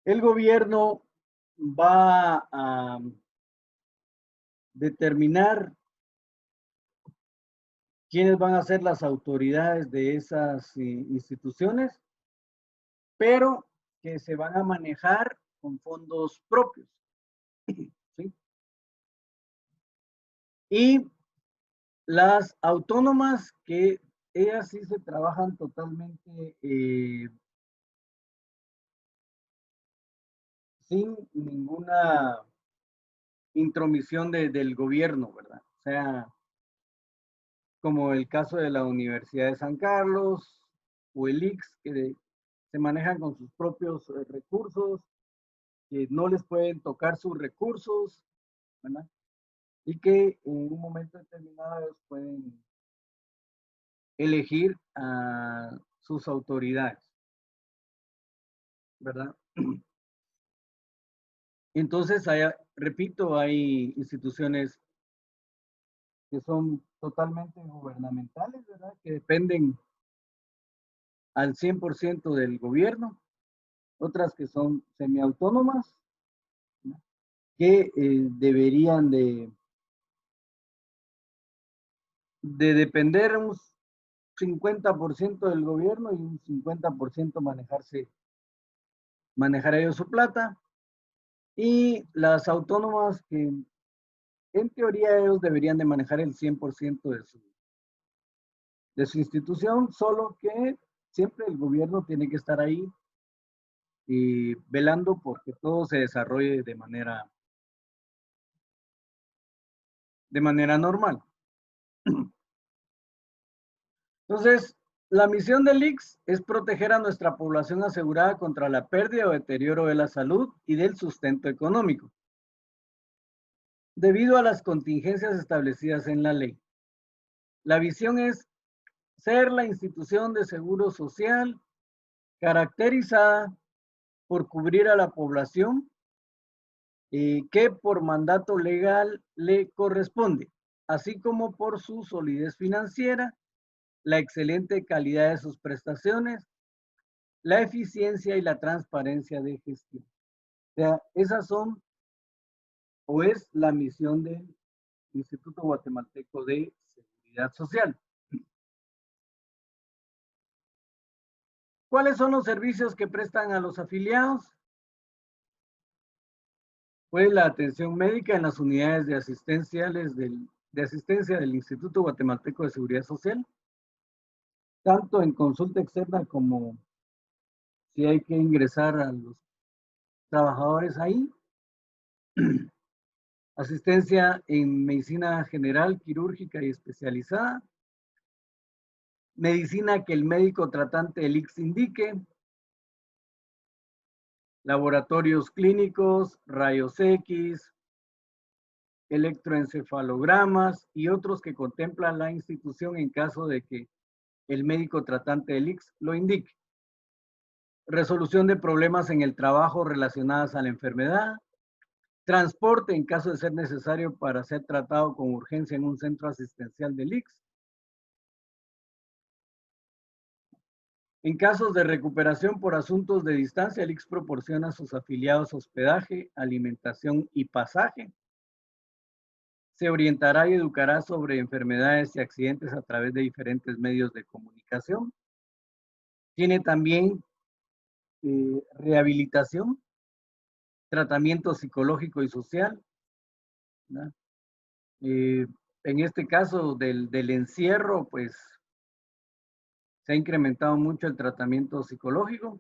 el gobierno va a determinar quiénes van a ser las autoridades de esas instituciones, pero que se van a manejar con fondos propios, ¿sí? Y las autónomas, que ellas sí se trabajan totalmente sin ninguna intromisión del gobierno, ¿verdad? O sea, como el caso de la Universidad de San Carlos o el IX, que se manejan con sus propios recursos, que no les pueden tocar sus recursos, ¿verdad? Y que en un momento determinado ellos pueden elegir a sus autoridades, ¿verdad? Entonces, repito, hay instituciones que son totalmente gubernamentales, ¿verdad? Que dependen al 100% del gobierno, otras que son semiautónomas, ¿no? Que deberían de depender un 50% del gobierno y un 50% manejar ellos su plata. Y las autónomas que en teoría ellos deberían de manejar el 100% de su institución, solo que siempre el gobierno tiene que estar ahí y velando porque todo se desarrolle de manera normal. Entonces, la misión del ICS es proteger a nuestra población asegurada contra la pérdida o deterioro de la salud y del sustento económico, debido a las contingencias establecidas en la ley. La visión es ser la institución de seguro social caracterizada por cubrir a la población que por mandato legal le corresponde, así como por su solidez financiera, la excelente calidad de sus prestaciones, la eficiencia y la transparencia de gestión. O sea, esas son o es la misión del Instituto Guatemalteco de Seguridad Social. ¿Cuáles son los servicios que prestan a los afiliados? Pues la atención médica en las unidades de asistencia del Instituto Guatemalteco de Seguridad Social, tanto en consulta externa como si hay que ingresar a los trabajadores ahí. Asistencia en medicina general, quirúrgica y especializada. Medicina que el médico tratante del ICS indique. Laboratorios clínicos, rayos X, electroencefalogramas y otros que contempla la institución en caso de que el médico tratante del ICS lo indique. Resolución de problemas en el trabajo relacionadas a la enfermedad. Transporte en caso de ser necesario para ser tratado con urgencia en un centro asistencial del ICS. En casos de recuperación por asuntos de distancia, el ICS proporciona a sus afiliados hospedaje, alimentación y pasaje. Se orientará y educará sobre enfermedades y accidentes a través de diferentes medios de comunicación. Tiene también rehabilitación, tratamiento psicológico y social, ¿no? En este caso del encierro, pues se ha incrementado mucho el tratamiento psicológico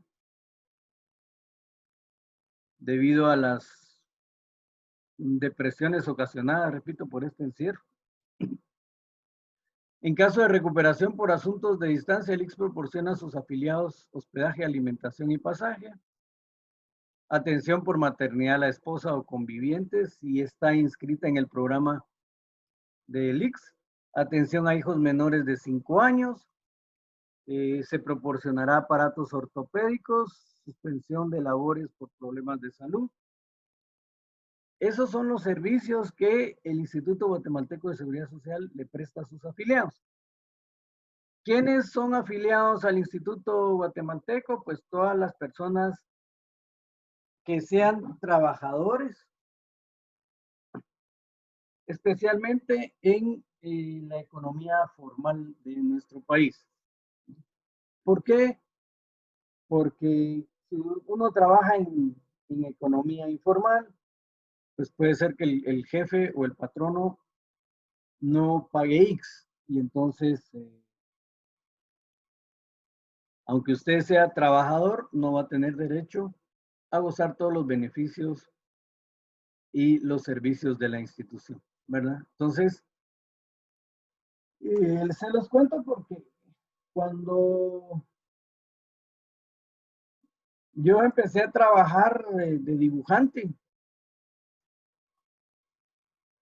debido a las depresiones ocasionadas, repito, por este encierro. En caso de recuperación por asuntos de distancia, el ICS proporciona a sus afiliados hospedaje, alimentación y pasaje. Atención por maternidad a la esposa o convivientes si está inscrita en el programa del ICS. Atención a hijos menores de 5 años. Se proporcionará aparatos ortopédicos, suspensión de labores por problemas de salud. Esos son los servicios que el Instituto Guatemalteco de Seguridad Social le presta a sus afiliados. ¿Quiénes son afiliados al Instituto Guatemalteco? Pues todas las personas que sean trabajadores, especialmente en la economía formal de nuestro país. ¿Por qué? Porque si uno trabaja en economía informal, pues puede ser que el jefe o el patrono no pague X y entonces, aunque usted sea trabajador, no va a tener derecho a gozar todos los beneficios y los servicios de la institución, ¿verdad? Entonces, se los cuento porque cuando yo empecé a trabajar de dibujante,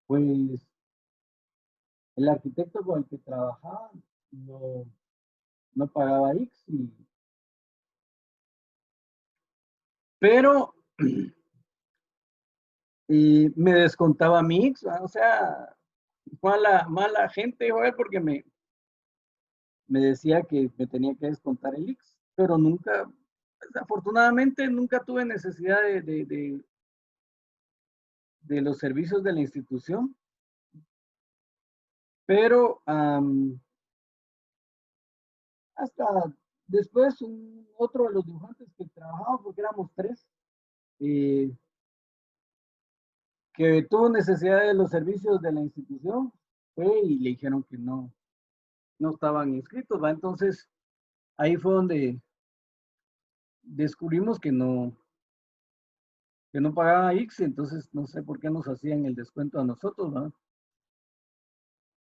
pues el arquitecto con el que trabajaba no pagaba X, pero me descontaba mi X, o sea, mala gente, porque me decía que me tenía que descontar el X. pero nunca, desafortunadamente, nunca tuve necesidad de los servicios de la institución, pero hasta después otro de los dibujantes que trabajaba, porque éramos tres, eh, que tuvo necesidad de los servicios de la institución, fue y le dijeron que no estaban inscritos, ¿va? Entonces, ahí fue donde descubrimos que no pagaba ICSI, entonces no sé por qué nos hacían el descuento a nosotros, ¿va?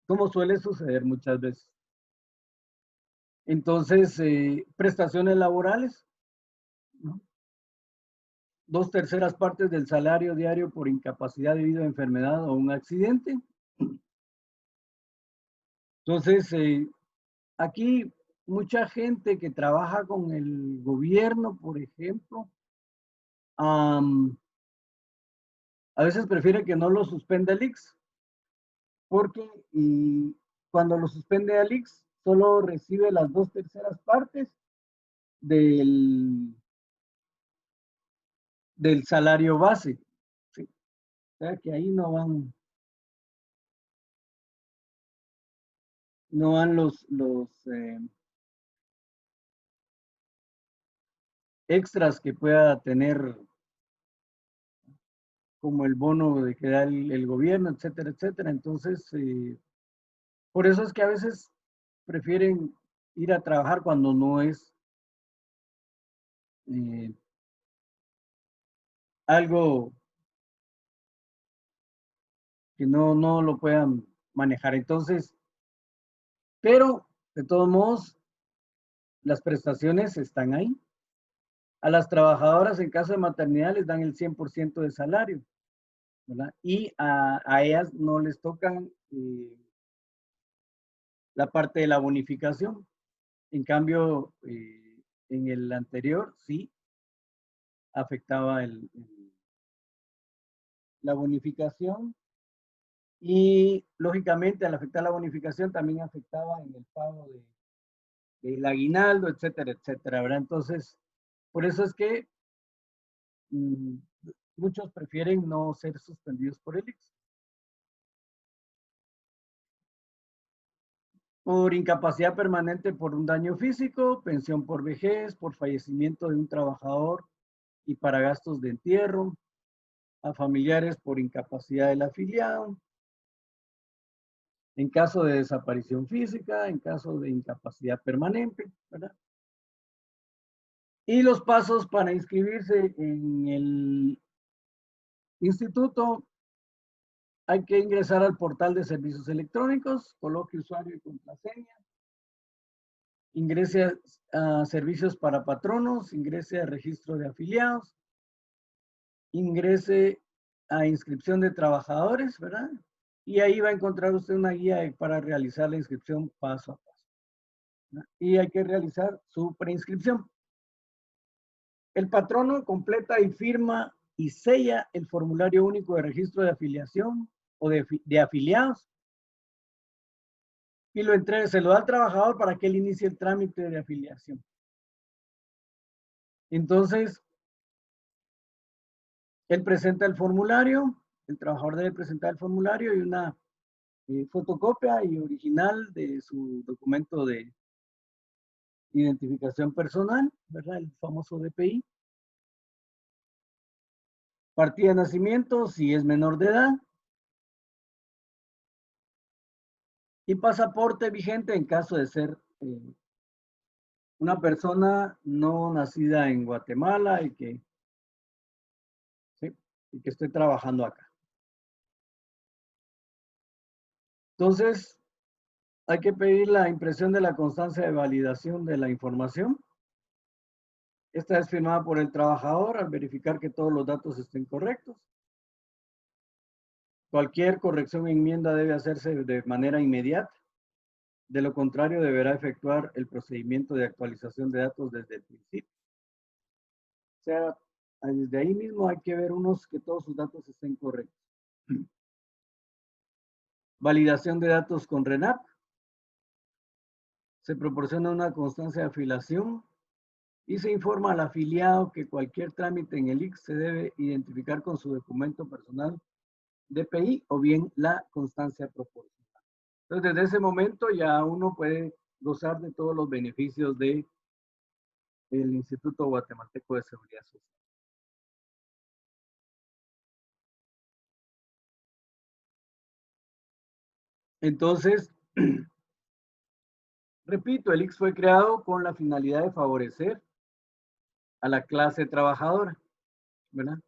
Como suele suceder muchas veces. Entonces, prestaciones laborales, ¿no? 2/3 partes del salario diario por incapacidad debido a enfermedad o un accidente. Entonces, aquí mucha gente que trabaja con el gobierno, por ejemplo, a veces prefiere que no lo suspenda el ICS, porque cuando lo suspende el ICS, solo recibe las 2/3 partes del, del salario base. ¿Sí? O sea que ahí no van los extras que pueda tener, como el bono de que da el gobierno, etcétera, etcétera. Entonces, por eso es que a veces prefieren ir a trabajar cuando no es eh, algo que no lo puedan manejar. Entonces, pero de todos modos, las prestaciones están ahí. A las trabajadoras en caso de maternidad les dan el 100% de salario, ¿verdad? Y a ellas no les tocan la parte de la bonificación. En cambio, en el anterior sí afectaba la bonificación y lógicamente al afectar la bonificación también afectaba en el pago del aguinaldo, etcétera, etcétera, ¿verdad? Entonces, por eso es que mm, muchos prefieren no ser suspendidos por el ICS. Por incapacidad permanente por un daño físico, pensión por vejez, por fallecimiento de un trabajador y para gastos de entierro, a familiares por incapacidad del afiliado, en caso de desaparición física, en caso de incapacidad permanente, ¿verdad? Y los pasos para inscribirse en el instituto: hay que ingresar al portal de servicios electrónicos, coloque usuario y contraseña, ingrese a servicios para patronos, ingrese a registro de afiliados, ingrese a inscripción de trabajadores, ¿verdad? Y ahí va a encontrar usted una guía para realizar la inscripción paso a paso, ¿verdad? Y hay que realizar su preinscripción. El patrono completa y firma y sella el formulario único de registro de afiliación o de afiliados y lo entrega, se lo da al trabajador para que él inicie el trámite de afiliación. Entonces, él presenta el formulario, el trabajador debe presentar el formulario y una fotocopia y original de su documento de identificación personal, ¿verdad? El famoso DPI. Partida de nacimiento, si es menor de edad. Y pasaporte vigente en caso de ser una persona no nacida en Guatemala ¿sí? Y que esté trabajando acá. Entonces, hay que pedir la impresión de la constancia de validación de la información. Esta es firmada por el trabajador al verificar que todos los datos estén correctos. Cualquier corrección o enmienda debe hacerse de manera inmediata. De lo contrario, deberá efectuar el procedimiento de actualización de datos desde el principio. O sea, desde ahí mismo hay que ver que todos sus datos estén correctos. Validación de datos con RENAP. Se proporciona una constancia de afiliación y se informa al afiliado que cualquier trámite en el IX se debe identificar con su documento personal DPI o bien la constancia proporcional. Entonces, desde ese momento ya uno puede gozar de todos los beneficios del Instituto Guatemalteco de Seguridad Social. Entonces, repito, el IX fue creado con la finalidad de favorecer a la clase trabajadora, ¿verdad?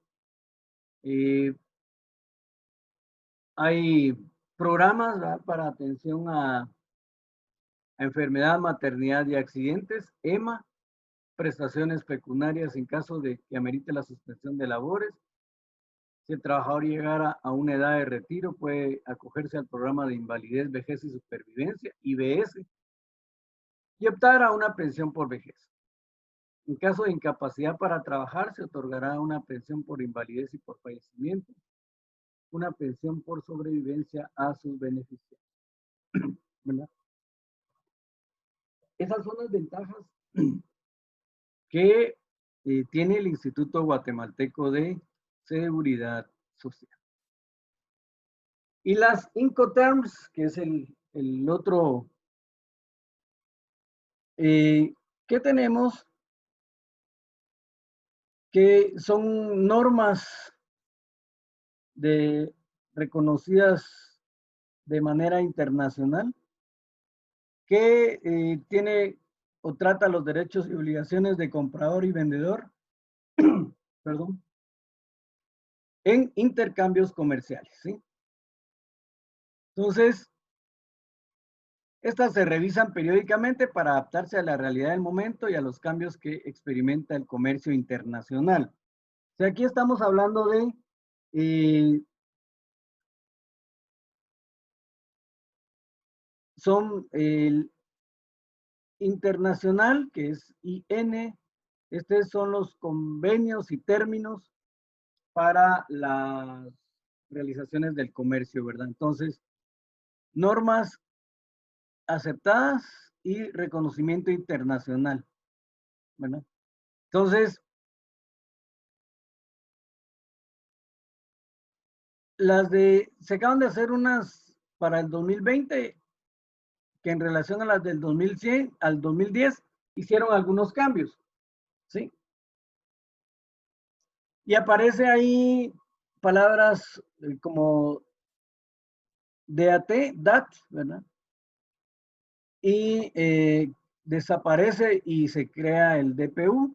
Hay programas, ¿verdad?, para atención a enfermedad, maternidad y accidentes, EMA, prestaciones pecuniarias en caso de que amerite la suspensión de labores. Si el trabajador llegara a una edad de retiro, puede acogerse al programa de invalidez, vejez y supervivencia, IVS, y optar a una pensión por vejez. En caso de incapacidad para trabajar, se otorgará una pensión por invalidez y por fallecimiento, una pensión por sobrevivencia a sus beneficiarios, ¿verdad? Esas son las ventajas que tiene el Instituto Guatemalteco de Seguridad Social. Y las Incoterms, que es el otro, que tenemos, que son normas reconocidas de manera internacional, que tiene o trata los derechos y obligaciones de comprador y vendedor, perdón, en intercambios comerciales, ¿sí? Entonces, estas se revisan periódicamente para adaptarse a la realidad del momento y a los cambios que experimenta el comercio internacional. O sea, aquí estamos hablando de, son el internacional, que es IN, estos son los convenios y términos para las realizaciones del comercio, ¿verdad? Entonces, normas aceptadas y reconocimiento internacional, ¿verdad? Entonces, se acaban de hacer unas para el 2020, que en relación a las del 2100 al 2010 hicieron algunos cambios, ¿sí? Y aparece ahí palabras como DAT, ¿verdad? Y desaparece y se crea el DPU,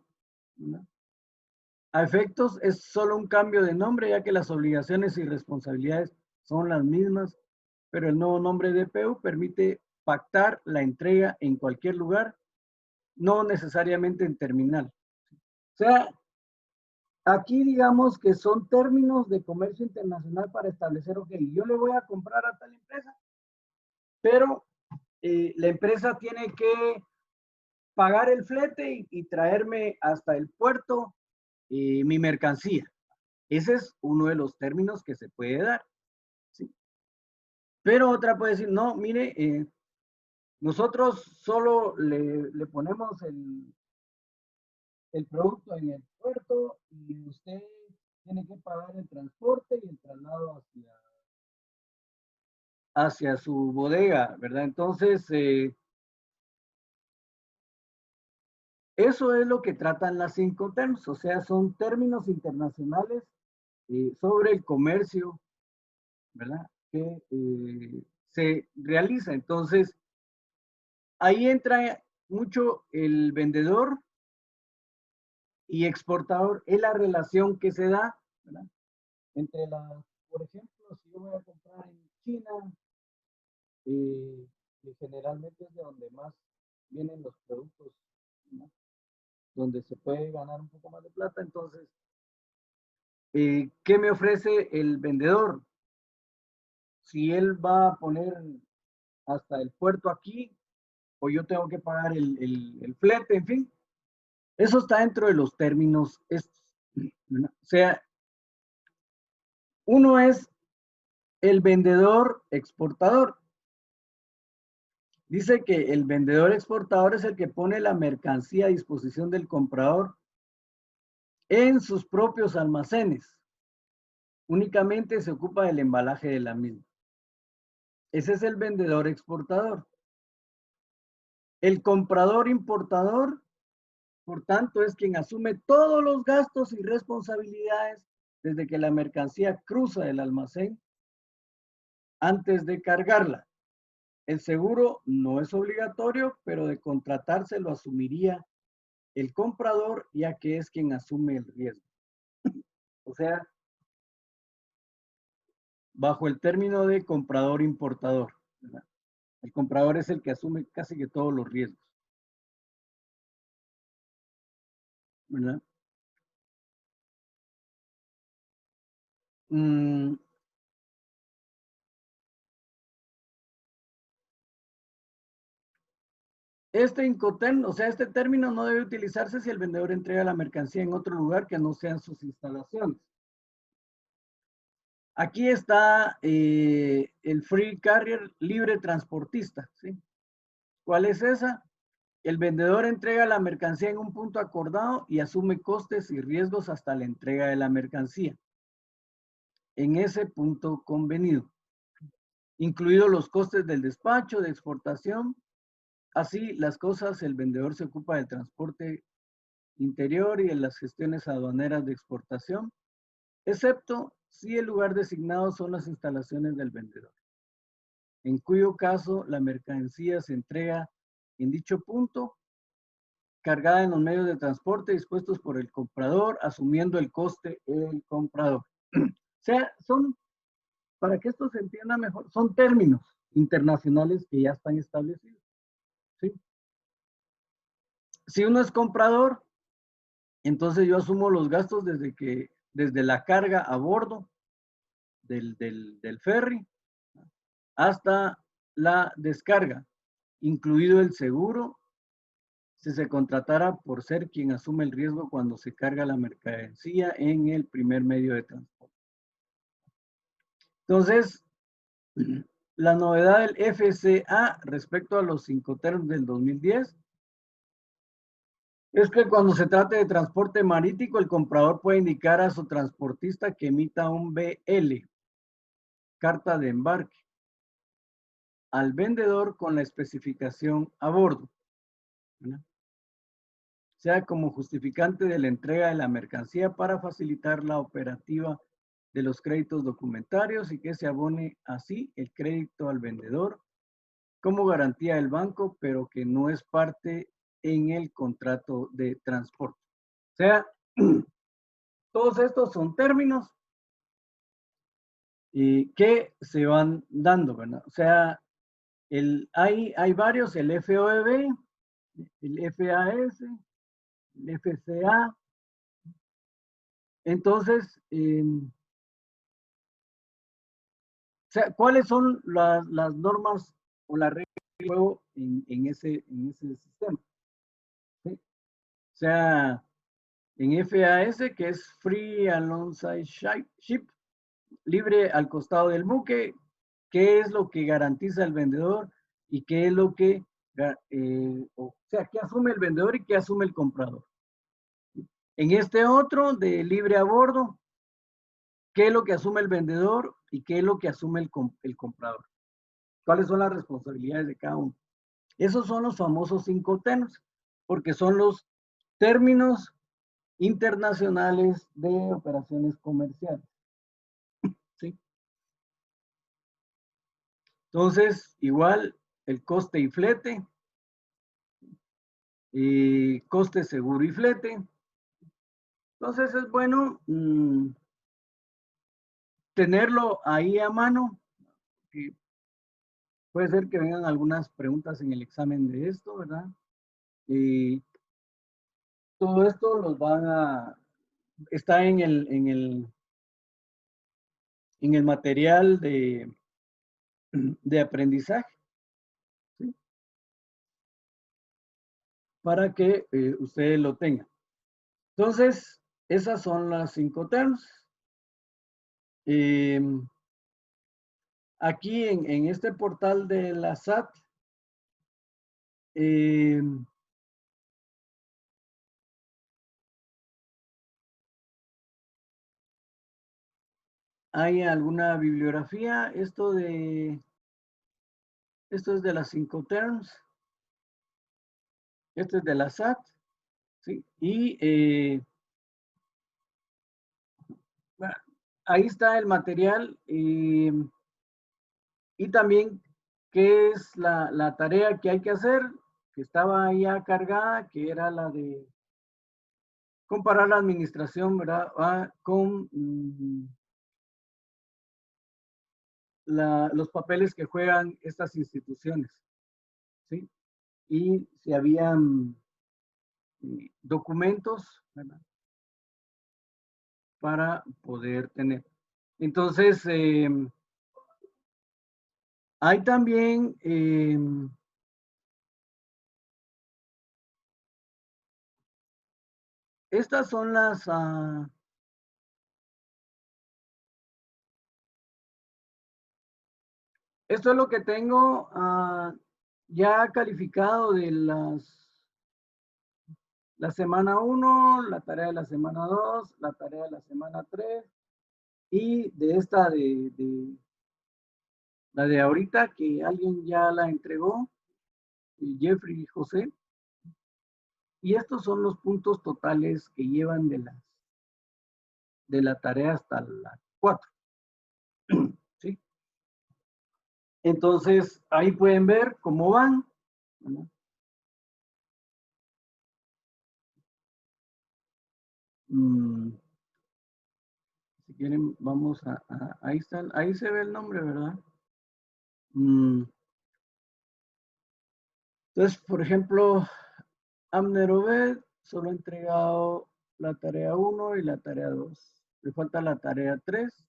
¿verdad? A efectos es solo un cambio de nombre, ya que las obligaciones y responsabilidades son las mismas, pero el nuevo nombre DPU permite pactar la entrega en cualquier lugar, no necesariamente en terminal. O sea, aquí digamos que son términos de comercio internacional para establecer, ok, yo le voy a comprar a tal empresa, pero la empresa tiene que pagar el flete y traerme hasta el puerto mi mercancía. Ese es uno de los términos que se puede dar, ¿sí? Pero otra puede decir, no, mire, nosotros solo le ponemos el producto en el puerto y usted tiene que pagar el transporte y el traslado hacia su bodega, ¿verdad? Entonces, eso es lo que tratan las Incoterms, o sea, son términos internacionales sobre el comercio, ¿verdad? Que se realiza. Entonces, ahí entra mucho el vendedor y exportador, es la relación que se da, ¿verdad? Entre por ejemplo, si yo voy a comprar en China, que generalmente es de donde más vienen los productos, ¿no?, donde se puede ganar un poco más de plata. Entonces, ¿qué me ofrece el vendedor? Si él va a poner hasta el puerto aquí, o yo tengo que pagar el flete, en fin. Eso está dentro de los términos estos, ¿verdad? O sea, uno es el vendedor exportador Dice que el vendedor exportador es el que pone la mercancía a disposición del comprador en sus propios almacenes. Únicamente se ocupa del embalaje de la misma. Ese es el vendedor exportador. El comprador importador, por tanto, es quien asume todos los gastos y responsabilidades desde que la mercancía cruza el almacén antes de cargarla. El seguro no es obligatorio, pero de contratarse lo asumiría el comprador, ya que es quien asume el riesgo. O sea, bajo el término de comprador importador, ¿verdad? El comprador es el que asume casi que todos los riesgos, ¿verdad? Este Incoterm, o sea, este término no debe utilizarse si el vendedor entrega la mercancía en otro lugar que no sean sus instalaciones. Aquí está el free carrier libre transportista, ¿sí? ¿Cuál es esa? El vendedor entrega la mercancía en un punto acordado y asume costes y riesgos hasta la entrega de la mercancía en ese punto convenido, incluidos los costes del despacho, de exportación. Así las cosas, el vendedor se ocupa del transporte interior y de las gestiones aduaneras de exportación, excepto si el lugar designado son las instalaciones del vendedor, en cuyo caso la mercancía se entrega en dicho punto, cargada en los medios de transporte dispuestos por el comprador, asumiendo el coste el comprador. O sea, para que esto se entienda mejor, son términos internacionales que ya están establecidos, ¿sí? Si uno es comprador, entonces yo asumo los gastos desde la carga a bordo del ferry hasta la descarga, incluido el seguro, si se contratara por ser quien asume el riesgo cuando se carga la mercancía en el primer medio de transporte. Entonces, la novedad del FCA respecto a los Incoterms del 2010 es que cuando se trate de transporte marítimo, el comprador puede indicar a su transportista que emita un BL, carta de embarque, al vendedor con la especificación a bordo, ¿verdad? Sea como justificante de la entrega de la mercancía para facilitar la operativa de los créditos documentarios y que se abone así el crédito al vendedor como garantía del banco, pero que no es parte en el contrato de transporte. O sea, todos estos son términos que se van dando, ¿verdad? O sea, hay varios, el FOEB, el FAS, el FCA. Entonces, o sea, ¿cuáles son las normas o las reglas de juego en ese sistema? ¿Sí? O sea, en FAS, que es Free Alongside Ship, libre al costado del buque, ¿qué es lo que garantiza el vendedor y qué es lo que, o sea, qué asume el vendedor y qué asume el comprador? En este otro de libre a bordo, ¿qué es lo que asume el vendedor y qué es lo que asume el comprador? ¿Cuáles son las responsabilidades de cada uno? Esos son los famosos Incoterms, porque son los términos internacionales de operaciones comerciales, ¿sí? Entonces, igual el coste y flete, coste, seguro y flete. Entonces es bueno tenerlo ahí a mano. Puede ser que vengan algunas preguntas en el examen de esto, ¿verdad? Y todo esto está en el material de aprendizaje, ¿sí? Para que ustedes lo tengan. Entonces, esas son las Incoterms. Aquí en este portal de la SAT ¿hay alguna bibliografía? Esto es de las Incoterms. Esto es de la SAT. ¿Sí? Y bueno, ahí está el material. Y también qué es la tarea que hay que hacer, que estaba ya cargada, que era la de comparar la administración, ¿verdad? Con los papeles que juegan estas instituciones, ¿sí? Y si habían documentos, ¿verdad? Para poder tener. Entonces, hay también estas son las esto es lo que tengo ya calificado de la semana 1, la tarea de la semana 2, la tarea de la semana 3 y de esta la de ahorita que alguien ya la entregó, Jeffrey José. Y estos son los puntos totales que llevan de la tarea hasta la 4. ¿Sí? Entonces, ahí pueden ver cómo van, ¿no? Si quieren, vamos ahí están, ahí se ve el nombre, ¿verdad? Entonces, por ejemplo, Abner Obed solo ha entregado la tarea 1 y la tarea 2. Le falta la tarea 3,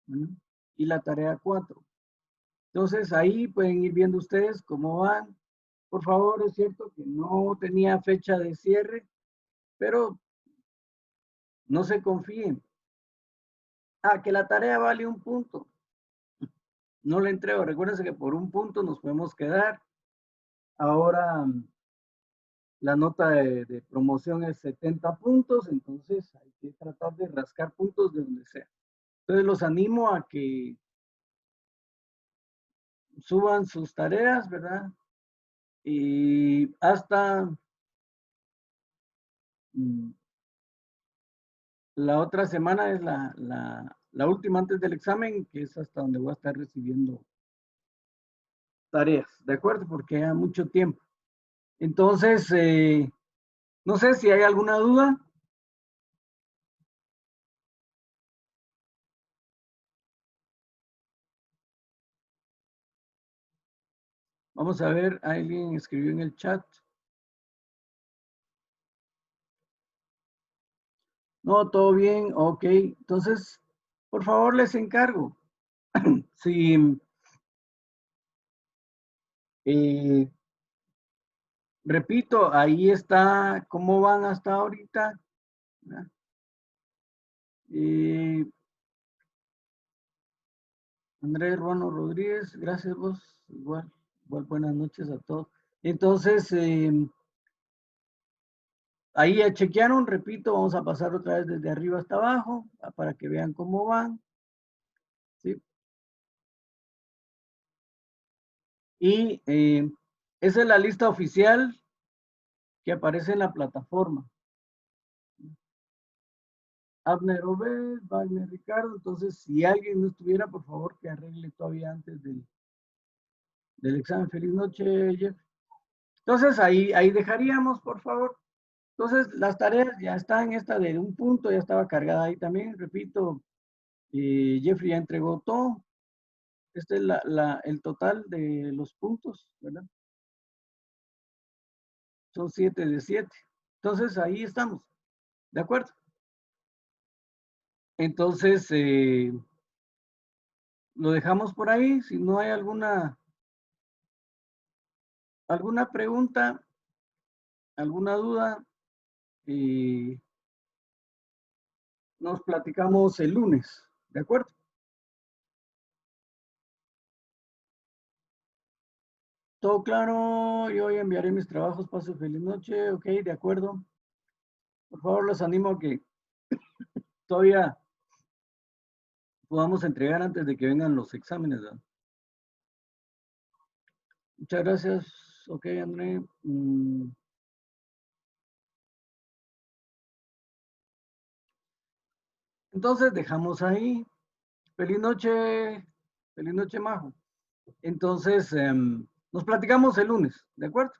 ¿no? Y la tarea 4. Entonces, ahí pueden ir viendo ustedes cómo van. Por favor, es cierto que no tenía fecha de cierre, pero no se confíen. Que la tarea vale 1 punto. No la entrego. Recuérdense que por 1 punto nos podemos quedar. Ahora la nota de promoción es 70 puntos, entonces hay que tratar de rascar puntos de donde sea. Entonces los animo a que suban sus tareas, ¿verdad? Y hasta la otra semana es la última antes del examen, que es hasta donde voy a estar recibiendo tareas, ¿de acuerdo? Porque hay mucho tiempo. Entonces, no sé si hay alguna duda. Vamos a ver, alguien escribió en el chat. No, todo bien, ok. Entonces, por favor, les encargo. Si repito, ahí está cómo van hasta ahorita. Andrés Ruano Rodríguez, gracias vos. Igual buenas noches a todos. Entonces, ahí ya chequearon, repito, vamos a pasar otra vez desde arriba hasta abajo para que vean cómo van. ¿Sí? Y esa es la lista oficial que aparece en la plataforma. Abner Obed, Wagner Ricardo. Entonces, si alguien no estuviera, por favor, que arregle todavía antes del examen. Feliz noche, Jeff. Entonces, ahí dejaríamos, por favor. Entonces, las tareas ya están, esta de 1 punto ya estaba cargada ahí también. Repito, Jeffrey ya entregó todo. Este es el total de los puntos, ¿verdad? Son 7 de 7. Entonces, ahí estamos. ¿De acuerdo? Entonces, lo dejamos por ahí. Si no hay alguna pregunta, alguna duda, nos platicamos el lunes. ¿De acuerdo? Todo claro, yo hoy enviaré mis trabajos, paso feliz noche, ok, de acuerdo. Por favor, los animo a que todavía podamos entregar antes de que vengan los exámenes, ¿verdad? Muchas gracias, ok, André. Entonces dejamos ahí. Feliz noche, Majo. Entonces, nos platicamos el lunes, ¿de acuerdo?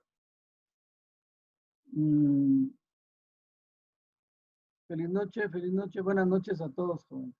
Feliz noche, buenas noches a todos, jóvenes.